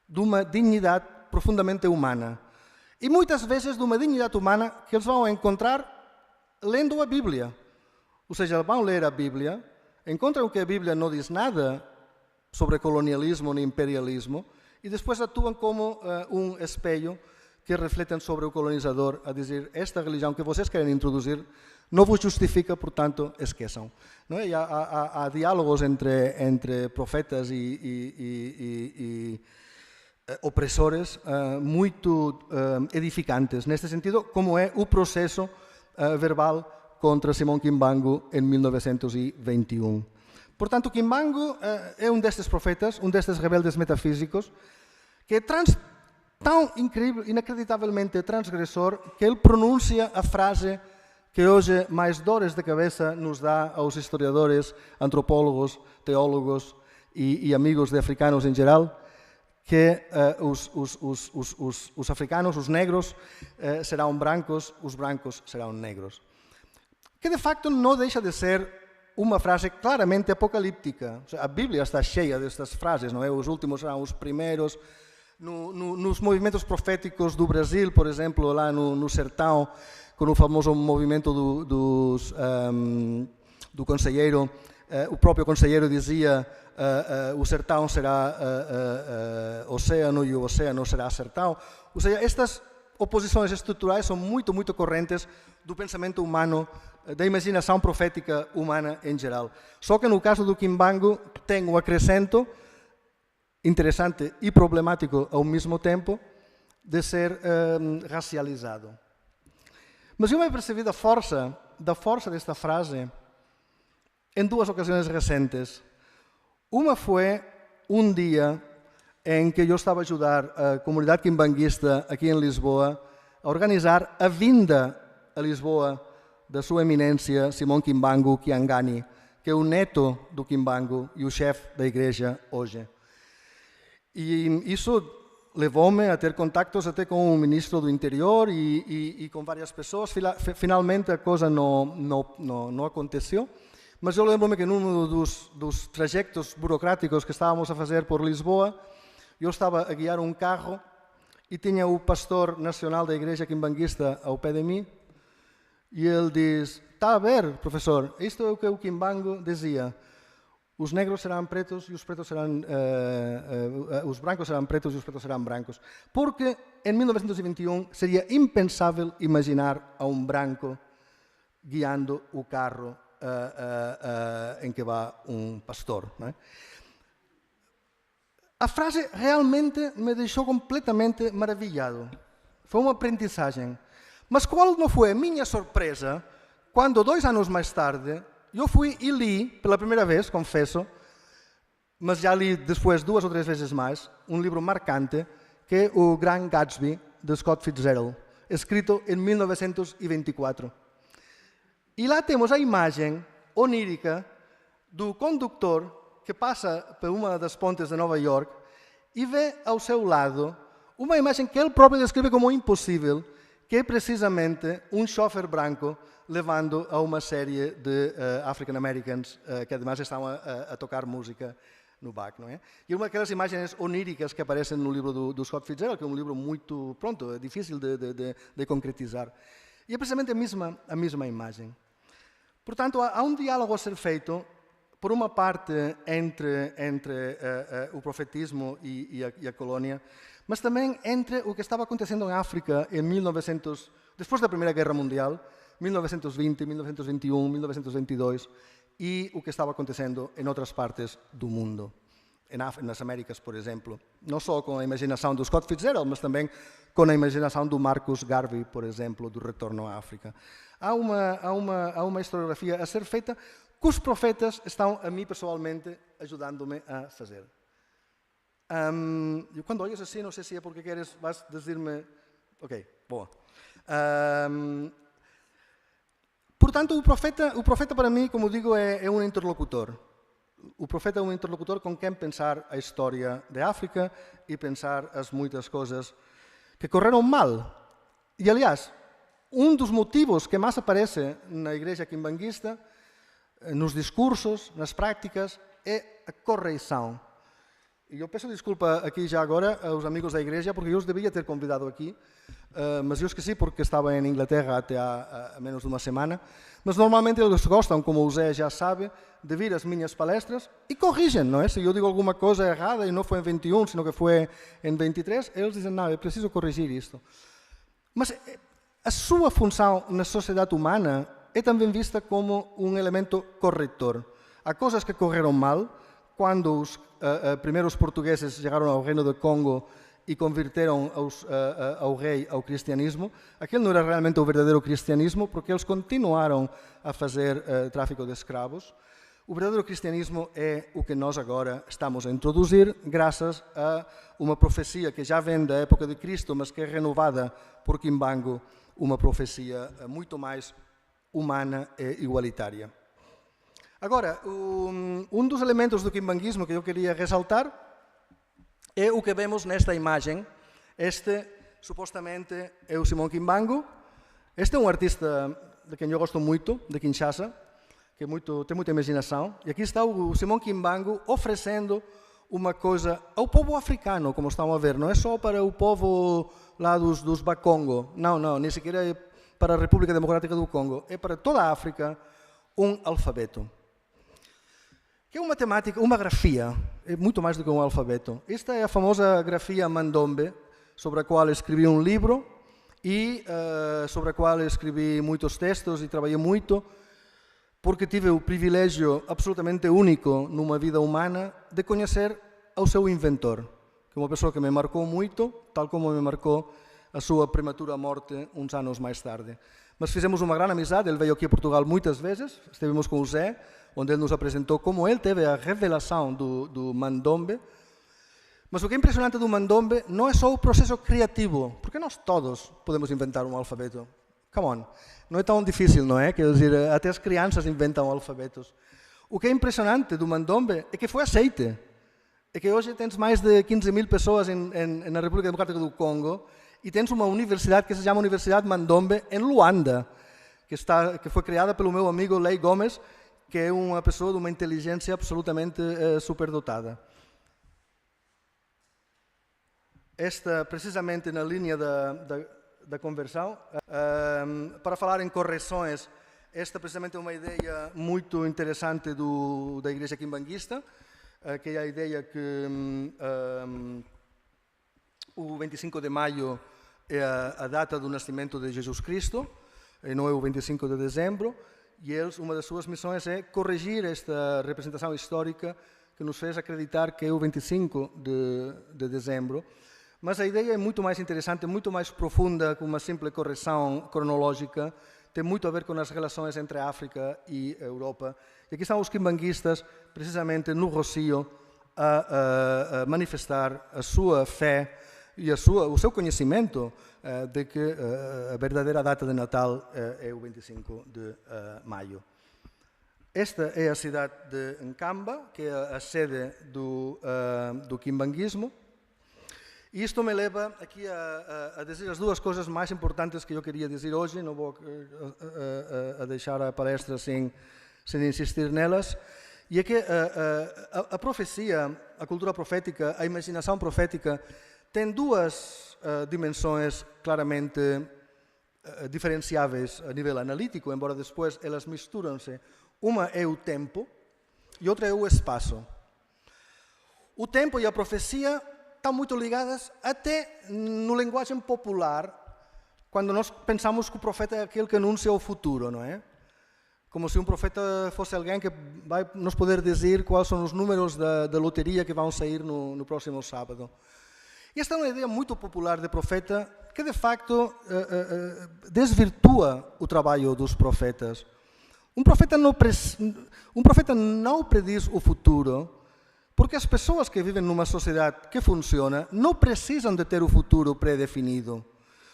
de uma dignidade profundamente humana. E muitas vezes de uma dignidade humana que eles vão encontrar lendo a Bíblia. Ou seja, vão ler a Bíblia, encontram que a Bíblia não diz nada sobre colonialismo nem imperialismo e depois atuam como um espelho que refletem sobre o colonizador, a dizer, esta religião que vocês querem introduzir não vos justifica, portanto, esqueçam. Não é? E há diálogos entre profetas e opressores muito edificantes, neste sentido, como é o processo verbal contra Simão Kimbangu em 1921. Portanto, Kimbangu é um destes profetas, um destes rebeldes metafísicos, que é tão incrível, inacreditavelmente transgressor, que ele pronuncia a frase que hoje mais dores de cabeça nos dá aos historiadores, antropólogos, teólogos e amigos de africanos em geral, que os africanos, os negros, serão brancos, os brancos serão negros. Que de facto não deixa de ser uma frase claramente apocalíptica. A Bíblia está cheia destas frases, não é? Os últimos serão os primeiros. Nos movimentos proféticos do Brasil, por exemplo, lá no sertão, com o famoso movimento do conselheiro, o próprio conselheiro dizia o sertão será oceano e o oceano será sertão. Ou seja, estas oposições estruturais são muito, muito correntes do pensamento humano, da imaginação profética humana em geral. Só que no caso do Kimbangu tem o acrescento interessante e problemático ao mesmo tempo de ser racializado. Mas eu me percebi da força desta frase em 2 ocasiões recentes. Uma foi um dia em que eu estava a ajudar a comunidade quimbanguista aqui em Lisboa a organizar a vinda a Lisboa da sua eminência Simão Kimbangu Kiangani, que é o neto do Kimbangu e o chefe da igreja hoje. E isso levou-me a ter contactos até com o ministro do Interior e com várias pessoas. Finalmente a coisa não aconteceu, mas eu lembro-me que num dos trajetos burocráticos que estávamos a fazer por Lisboa, eu estava a guiar um carro e tinha o pastor nacional da igreja quimbanguista ao pé de mim e ele diz, está a ver, professor, isto é o que o Kimbangu dizia. Os negros serão pretos e os pretos serão... os brancos serão pretos e os pretos serão brancos. Porque em 1921 seria impensável imaginar a um branco guiando o carro em que vai um pastor. Não é? A frase realmente me deixou completamente maravilhado. Foi uma aprendizagem. Mas qual não foi a minha surpresa quando 2 anos mais tarde eu fui e li, pela primeira vez, confesso, mas já li depois 2 ou 3 vezes mais, um livro marcante, que é O Gran Gatsby, de Scott Fitzgerald, escrito em 1924. E lá temos a imagem onírica do condutor que passa por uma das pontes de Nova York e vê ao seu lado uma imagem que ele próprio descreve como impossível, que é precisamente um chofer branco levando a uma série de African Americans que además estavam a tocar música no BAC, não é? E uma daquelas imagens oníricas que aparecem no livro do Scott Fitzgerald, que é um livro muito, pronto, é difícil de concretizar. E é precisamente a mesma imagem. Portanto, há um diálogo a ser feito, por uma parte, entre o profetismo e a colônia, mas também entre o que estava acontecendo em África em depois da Primeira Guerra Mundial, 1920, 1921, 1922, e o que estava acontecendo em outras partes do mundo, nas Américas, por exemplo. Não só com a imaginação do Scott Fitzgerald, mas também com a imaginação do Marcus Garvey, por exemplo, do Retorno à África. Há uma historiografia a ser feita que os profetas estão, a mim pessoalmente, ajudando-me a fazer. Eu quando olhas assim, não sei se é porque vais dizer-me... Ok, boa. Portanto, o profeta para mim, como digo, é um interlocutor. O profeta é um interlocutor com quem pensar a história de África e pensar as muitas coisas que correram mal. E, aliás, um dos motivos que mais aparece na igreja quimbanguista, nos discursos, nas práticas, é a correção. E eu peço desculpa aqui já agora aos amigos da igreja, porque eu os devia ter convidado aqui, mas eu esqueci porque estava em Inglaterra até há menos de uma semana. Mas normalmente eles gostam, como o Zé já sabe, de vir às minhas palestras e corrigem, não é? Se eu digo alguma coisa errada e não foi em 21, sino que foi em 23, eles dizem, não, eu preciso corrigir isto. Mas a sua função na sociedade humana é também vista como um elemento corretor. Há coisas que correram mal quando os primeiros portugueses chegaram ao Reino do Congo e converteram ao rei ao cristianismo. Aquele não era realmente o verdadeiro cristianismo, porque eles continuaram a fazer tráfico de escravos. O verdadeiro cristianismo é o que nós agora estamos a introduzir, graças a uma profecia que já vem da época de Cristo, mas que é renovada por Quimbango, uma profecia muito mais humana e igualitária. Agora, um dos elementos do quimbanguismo que eu queria ressaltar é o que vemos nesta imagem. Este, supostamente, é o Simão Quimbango. Este é um artista de quem eu gosto muito, de Kinshasa, que tem muita imaginação. E aqui está o Simão Quimbango oferecendo uma coisa ao povo africano, como estão a ver. Não é só para o povo lá dos Bakongo. Não, nem sequer é para a República Democrática do Congo. É para toda a África um alfabeto. Que é uma temática, uma grafia, é muito mais do que um alfabeto. Esta é a famosa grafia Mandombe, sobre a qual escrevi um livro e sobre a qual escrevi muitos textos e trabalhei muito, porque tive o privilégio absolutamente único numa vida humana de conhecer ao seu inventor, que é uma pessoa que me marcou muito, tal como me marcou a sua prematura morte uns anos mais tarde. Mas fizemos uma grande amizade, ele veio aqui a Portugal muitas vezes, estivemos com o Zé, onde ele nos apresentou como ele teve a revelação do Mandombe. Mas o que é impressionante do Mandombe não é só o processo criativo, porque nós todos podemos inventar um alfabeto. Come on, não é tão difícil, não é? Quer dizer, até as crianças inventam alfabetos. O que é impressionante do Mandombe é que foi aceite. É que hoje tens mais de 15.000 pessoas na República Democrática do Congo e tens uma universidade que se chama Universidade Mandombe em Luanda, que foi criada pelo meu amigo Lei Gomes, que é uma pessoa de uma inteligência absolutamente superdotada. Esta, precisamente na linha da conversão, para falar em correções, esta precisamente é uma ideia muito interessante da Igreja Quimbanguista, que é a ideia que o 25 de maio é a data do nascimento de Jesus Cristo, e não é o 25 de dezembro, e uma das suas missões é corrigir esta representação histórica que nos fez acreditar que é o 25 de dezembro. Mas a ideia é muito mais interessante, muito mais profunda que uma simples correção cronológica, tem muito a ver com as relações entre a África e a Europa. E aqui estão os quimbanguistas, precisamente no Rocio, a manifestar a sua fé e o seu conhecimento de que a verdadeira data de Natal é o 25 de maio. Esta é a cidade de Nkamba, que é a sede do quimbanguismo. E isto me leva aqui a dizer as duas coisas mais importantes que eu queria dizer hoje. Não vou a deixar a palestra sem insistir nelas. E é que a profecia, a cultura profética, a imaginação profética tem duas dimensões claramente diferenciáveis a nível analítico, embora depois elas misturam-se. Uma é o tempo e outra é o espaço. O tempo e a profecia estão muito ligadas até no linguagem popular, quando nós pensamos que o profeta é aquele que anuncia o futuro, não é? Como se um profeta fosse alguém que vai nos poder dizer quais são os números da loteria que vão sair no próximo sábado. E esta é uma ideia muito popular de profeta que, de facto, desvirtua o trabalho dos profetas. Um profeta não prediz o futuro, porque as pessoas que vivem numa sociedade que funciona não precisam de ter o futuro pré-definido.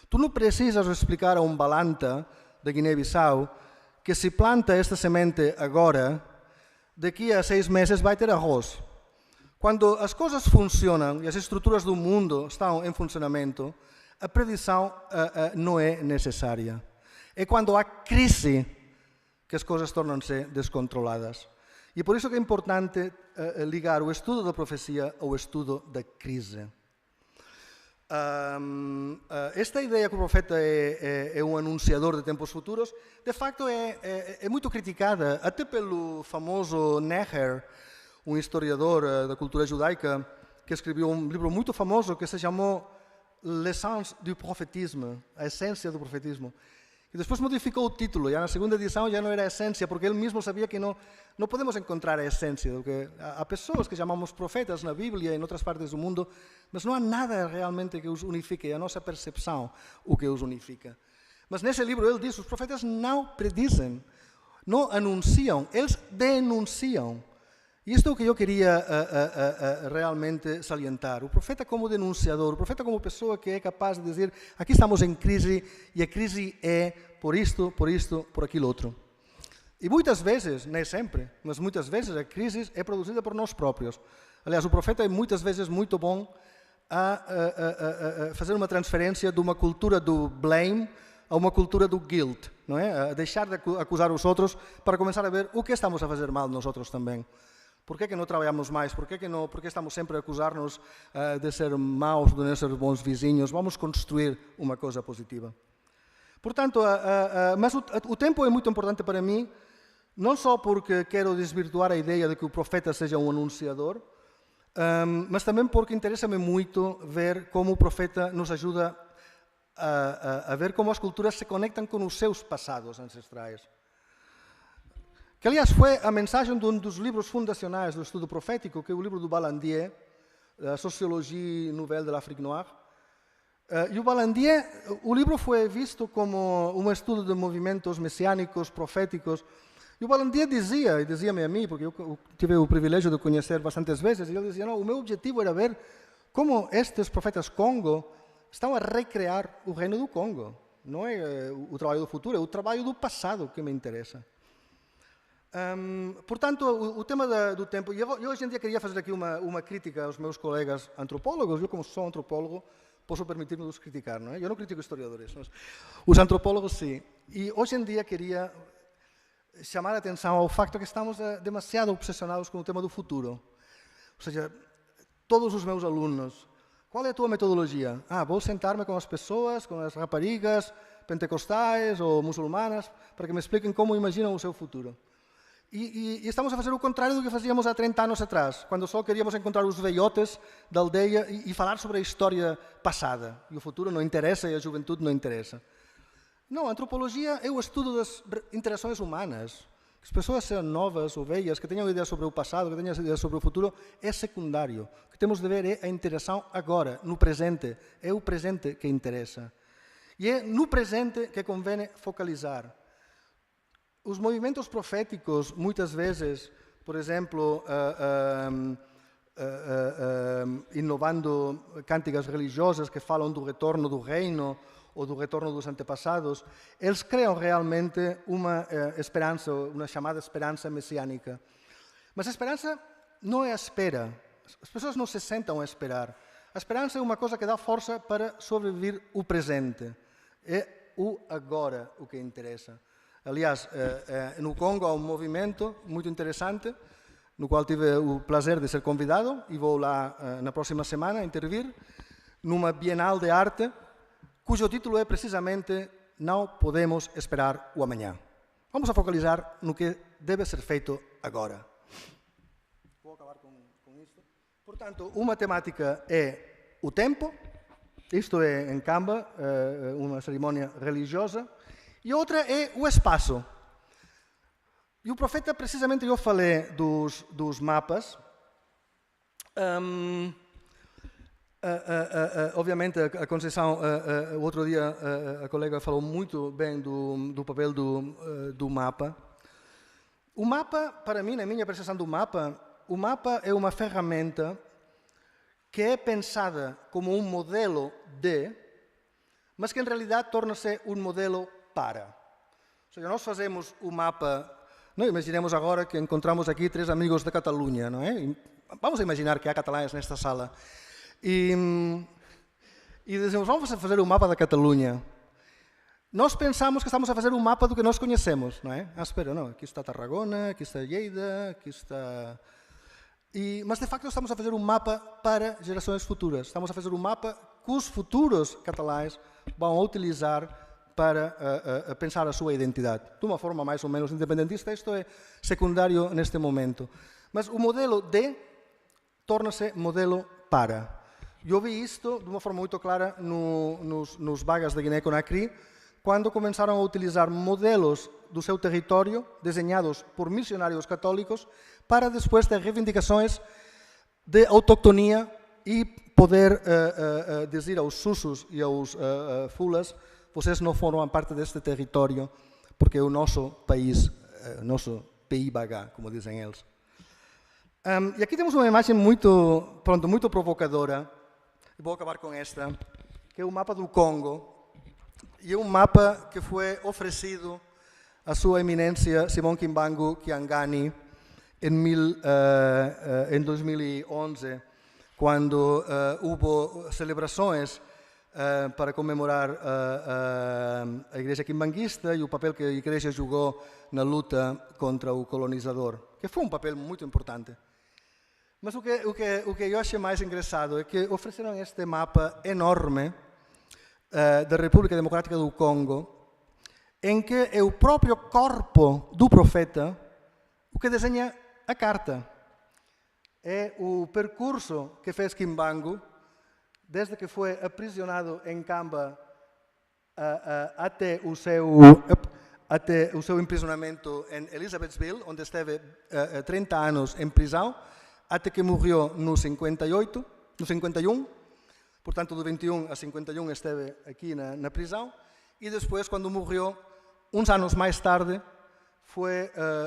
Tu não precisas explicar a um balanta da Guiné-Bissau que se planta esta semente agora, daqui a 6 meses vai ter arroz. Quando as coisas funcionam e as estruturas do mundo estão em funcionamento, a predição não é necessária. É quando há crise que as coisas tornam-se descontroladas. E é por isso que é importante ligar o estudo da profecia ao estudo da crise. Esta ideia que o profeta é um anunciador de tempos futuros, de facto é muito criticada, até pelo famoso Neher, um historiador da cultura judaica, que escreveu um livro muito famoso que se chamou L'essence du profétisme, a essência do profetismo. E depois modificou o título, já na segunda edição já não era a essência, porque ele mesmo sabia que não podemos encontrar a essência. Porque há pessoas que chamamos profetas na Bíblia e em outras partes do mundo, mas não há nada realmente que os unifique, é a nossa percepção o que os unifica. Mas nesse livro ele diz, os profetas não predizem, não anunciam, eles denunciam. E isto é o que eu queria realmente salientar. O profeta como denunciador, o profeta como pessoa que é capaz de dizer aqui estamos em crise e a crise é por isto, por aquilo outro. E muitas vezes, nem sempre, mas muitas vezes a crise é produzida por nós próprios. Aliás, o profeta é muitas vezes muito bom a fazer uma transferência de uma cultura do blame a uma cultura do guilt, não é? A deixar de acusar os outros para começar a ver o que estamos a fazer mal nós outros também. Por que não trabalhamos mais? Por que estamos sempre a acusar-nos de ser maus, de não ser bons vizinhos? Vamos construir uma coisa positiva. Portanto, mas o tempo é muito importante para mim, não só porque quero desvirtuar a ideia de que o profeta seja um anunciador, mas também porque interessa-me muito ver como o profeta nos ajuda a ver como as culturas se conectam com os seus passados ancestrais. Que, aliás, foi a mensagem de um dos livros fundacionais do estudo profético, que é o livro do Balandier, a Sociologie Nouvelle de l'Afrique Noire. E o Balandier, o livro foi visto como um estudo de movimentos messiânicos, proféticos. E o Balandier dizia, e dizia-me a mim, porque eu tive o privilégio de conhecer bastantes vezes, e ele dizia, não, o meu objetivo era ver como estes profetas Congo estão a recriar o reino do Congo. Não é o trabalho do futuro, é o trabalho do passado que me interessa. Portanto, o tema do tempo, e eu hoje em dia queria fazer aqui uma crítica aos meus colegas antropólogos. Eu, como sou antropólogo, posso permitir-me os criticar, não é? Eu não critico historiadores, mas os antropólogos sim. E hoje em dia queria chamar a atenção ao facto que estamos demasiado obsessionados com o tema do futuro. Ou seja, todos os meus alunos, qual é a tua metodologia? Vou sentar-me com as pessoas, com as raparigas pentecostais ou muçulmanas, para que me expliquem como imaginam o seu futuro. E estamos a fazer o contrário do que fazíamos há 30 anos atrás, quando só queríamos encontrar os velhotes da aldeia e falar sobre a história passada. E o futuro não interessa e a juventude não interessa. Não, a antropologia é o estudo das interações humanas. As pessoas sejam novas ou velhas, que tenham ideia sobre o passado, que tenham ideia sobre o futuro, é secundário. O que temos de ver é a interação agora, no presente. É o presente que interessa. E é no presente que convém focalizar. Os movimentos proféticos, muitas vezes, por exemplo, inovando cânticas religiosas que falam do retorno do reino ou do retorno dos antepassados, eles criam realmente uma esperança, uma chamada esperança messiânica. Mas a esperança não é a espera. As pessoas não se sentam a esperar. A esperança é uma coisa que dá força para sobreviver o presente. É o agora o que interessa. Aliás, no Congo há um movimento muito interessante no qual tive o prazer de ser convidado e vou lá na próxima semana a intervir, numa Bienal de Arte, cujo título é precisamente Não Podemos Esperar o Amanhã. Vamos a focalizar no que deve ser feito agora. Vou acabar com isto. Portanto, uma temática é o tempo, isto é em Kamba, uma cerimônia religiosa, e outra é o espaço. E o profeta, precisamente, eu falei dos mapas. Obviamente, a Conceição, o outro dia, a colega falou muito bem do papel do mapa. O mapa, para mim, na minha percepção do mapa, o mapa é uma ferramenta que é pensada como um modelo de, mas que, em realidade, torna-se um modelo para. Ou seja, nós fazemos o mapa. Não, imaginemos agora que encontramos aqui 3 amigos da Catalunha, não é? Vamos a imaginar que há catalães nesta sala. E dizemos, vamos fazer o mapa da Catalunha. Nós pensamos que estamos a fazer um mapa do que nós conhecemos, não é? Espera, não, aqui está Tarragona, aqui está Lleida, aqui está... Mas, de facto, estamos a fazer um mapa para gerações futuras. Estamos a fazer um mapa que os futuros catalães vão utilizar para pensar a sua identidade. De uma forma mais ou menos independentista, isto é secundário neste momento. Mas o modelo de torna-se modelo para. Eu vi isto de uma forma muito clara nos vagas de Guiné-Conakry, quando começaram a utilizar modelos do seu território, desenhados por missionários católicos, para depois ter reivindicações de autoctonia e poder dizer aos sussus e aos fulas: vocês não formam parte deste território, porque é o nosso país, o nosso pays bagá, como dizem eles. E aqui temos uma imagem muito provocadora. Vou acabar com esta, que é o mapa do Congo. E é um mapa que foi oferecido à sua eminência Simão Kimbangu Kiangani em 2011, quando houve celebrações para comemorar a Igreja Kimbanguista e o papel que a Igreja jogou na luta contra o colonizador, que foi um papel muito importante. Mas o que eu achei mais engraçado é que ofereceram este mapa enorme da República Democrática do Congo, em que é o próprio corpo do profeta o que desenha a carta. É o percurso que fez Kimbangu, desde que foi aprisionado em Kamba até o seu aprisionamento em Elizabethville, onde esteve 30 anos em prisão, até que morreu no 51, portanto, do 21 a 51 esteve aqui na prisão, e depois, quando morreu, uns anos mais tarde,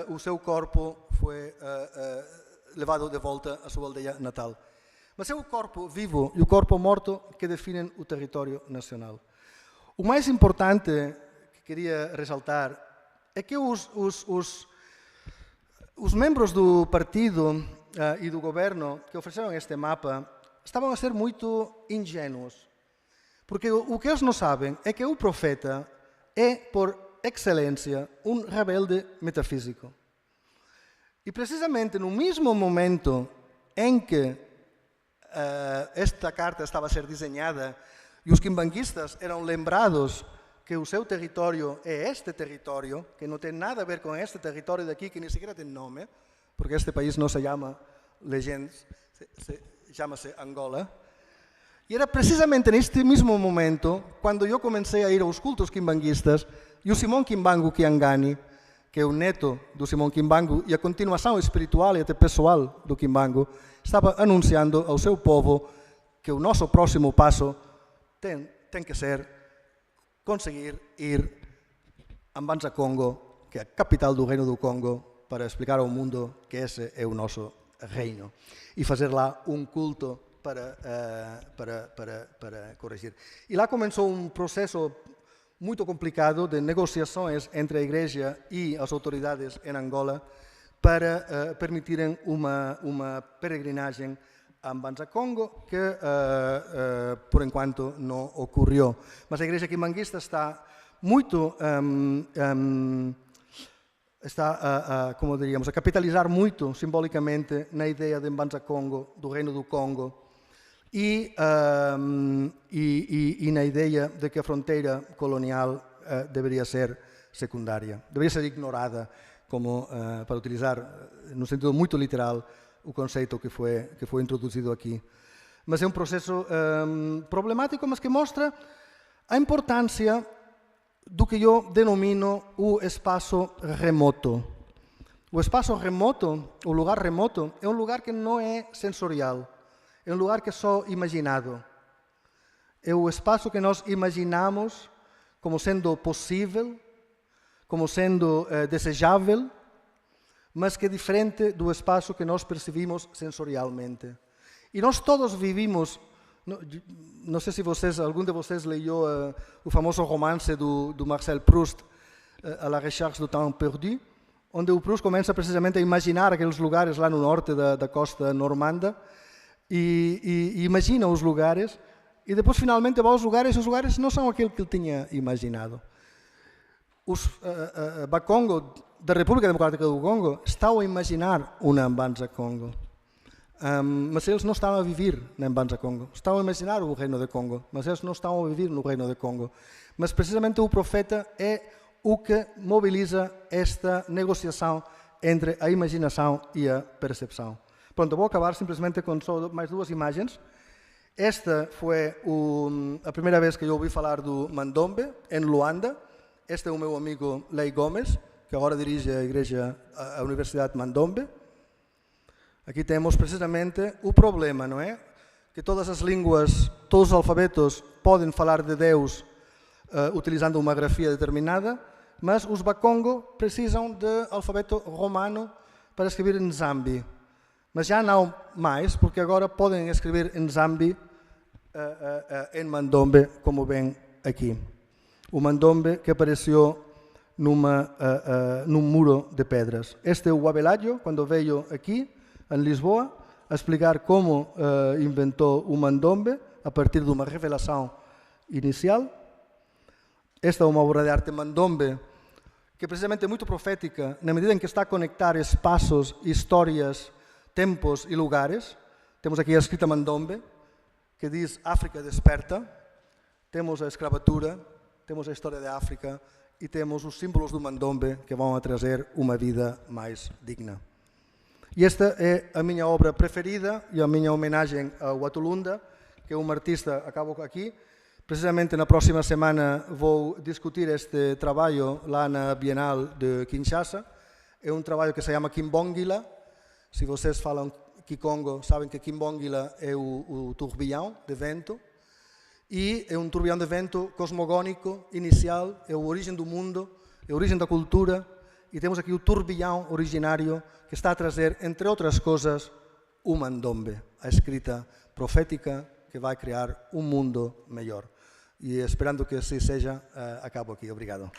o seu corpo foi levado de volta à sua aldeia natal. Mas é o corpo vivo e o corpo morto que definem o território nacional. O mais importante que queria ressaltar é que os membros do partido e do governo que ofereceram este mapa estavam a ser muito ingênuos. Porque o que eles não sabem é que o profeta é, por excelência, um rebelde metafísico. E precisamente no mesmo momento em que esta carta estava a ser desenhada e os quimbanguistas eram lembrados que o seu território é este território, que não tem nada a ver com este território daqui, que nem sequer tem nome, porque este país não se chama Legends, chama-se Angola. E era precisamente neste mesmo momento, quando eu comecei a ir aos cultos quimbanguistas, e o Simão Kimbangu Kiangani, que é o neto do Simão Kimbangu e a continuação espiritual e até pessoal do Kimbangu, estava anunciando ao seu povo que o nosso próximo passo tem que ser conseguir ir a Mbanza Congo, que é a capital do Reino do Congo, para explicar ao mundo que esse é o nosso reino e fazer lá um culto para corrigir. E lá começou um processo muito complicado de negociações entre a Igreja e as autoridades em Angola para permitirem uma peregrinagem a Mbanza Congo, que por enquanto não ocorreu. Mas a Igreja Kimbanguista está muito está como diríamos, a capitalizar muito simbolicamente na ideia de Mbanza Congo, do Reino do Congo, e na ideia de que a fronteira colonial deveria ser secundária, deveria ser ignorada, como, para utilizar, no sentido muito literal, o conceito que foi introduzido aqui. Mas é um processo problemático, mas que mostra a importância do que eu denomino o espaço remoto. O espaço remoto, o lugar remoto, é um lugar que não é sensorial, é um lugar que é só imaginado. É o espaço que nós imaginamos como sendo possível, como sendo desejável, mas que é diferente do espaço que nós percebimos sensorialmente. E nós todos vivimos, não sei se algum de vocês leu o famoso romance do Marcel Proust, A la recherche du temps perdu, onde o Proust começa precisamente a imaginar aqueles lugares lá no norte da costa normanda, e imagina os lugares, e depois finalmente vai aos lugares, e os lugares não são aquilo que ele tinha imaginado. Os Bakongo da República Democrática do Congo estão a imaginar uma Mbanza Congo, mas eles não estão a viver na Mbanza Congo. Estão a imaginar o Reino de Congo, mas eles não estão a viver no Reino de Congo. Mas precisamente o profeta é o que mobiliza esta negociação entre a imaginação e a percepção. Pronto, vou acabar simplesmente com só mais duas imagens. Esta foi a primeira vez que eu ouvi falar do Mandombe, em Luanda. Este é o meu amigo Lei Gomes, que agora dirige a Universidade Mandombe. Aqui temos precisamente o problema, não é? Que todas as línguas, todos os alfabetos podem falar de Deus utilizando uma grafia determinada, mas os Bakongo precisam de alfabeto romano para escrever em Nzambi. Mas já não mais, porque agora podem escrever em Nzambi em Mandombe, como vem aqui. O Mandombe que apareceu num muro de pedras. Este é o Abelagio, quando veio aqui, em Lisboa, a explicar como inventou o Mandombe, a partir de uma revelação inicial. Esta é uma obra de arte Mandombe, que precisamente é muito profética, na medida em que está a conectar espaços, histórias, tempos e lugares. Temos aqui a escrita Mandombe, que diz África desperta. Temos a escravatura, temos a história da África e temos os símbolos do Mandombe que vão a trazer uma vida mais digna. E esta é a minha obra preferida e a minha homenagem ao Atulunda, que é um artista, acabo aqui. Precisamente na próxima semana vou discutir este trabalho lá na Bienal de Kinshasa. É um trabalho que se chama Kimbongila. Se vocês falam Kikongo, sabem que Kimbongila é o turbilhão de vento. E é um turbilhão de vento cosmogónico, inicial, é a origem do mundo, é a origem da cultura. E temos aqui o turbilhão originário que está a trazer, entre outras coisas, o Mandombe, a escrita profética que vai criar um mundo melhor. E esperando que assim seja, acabo aqui. Obrigado.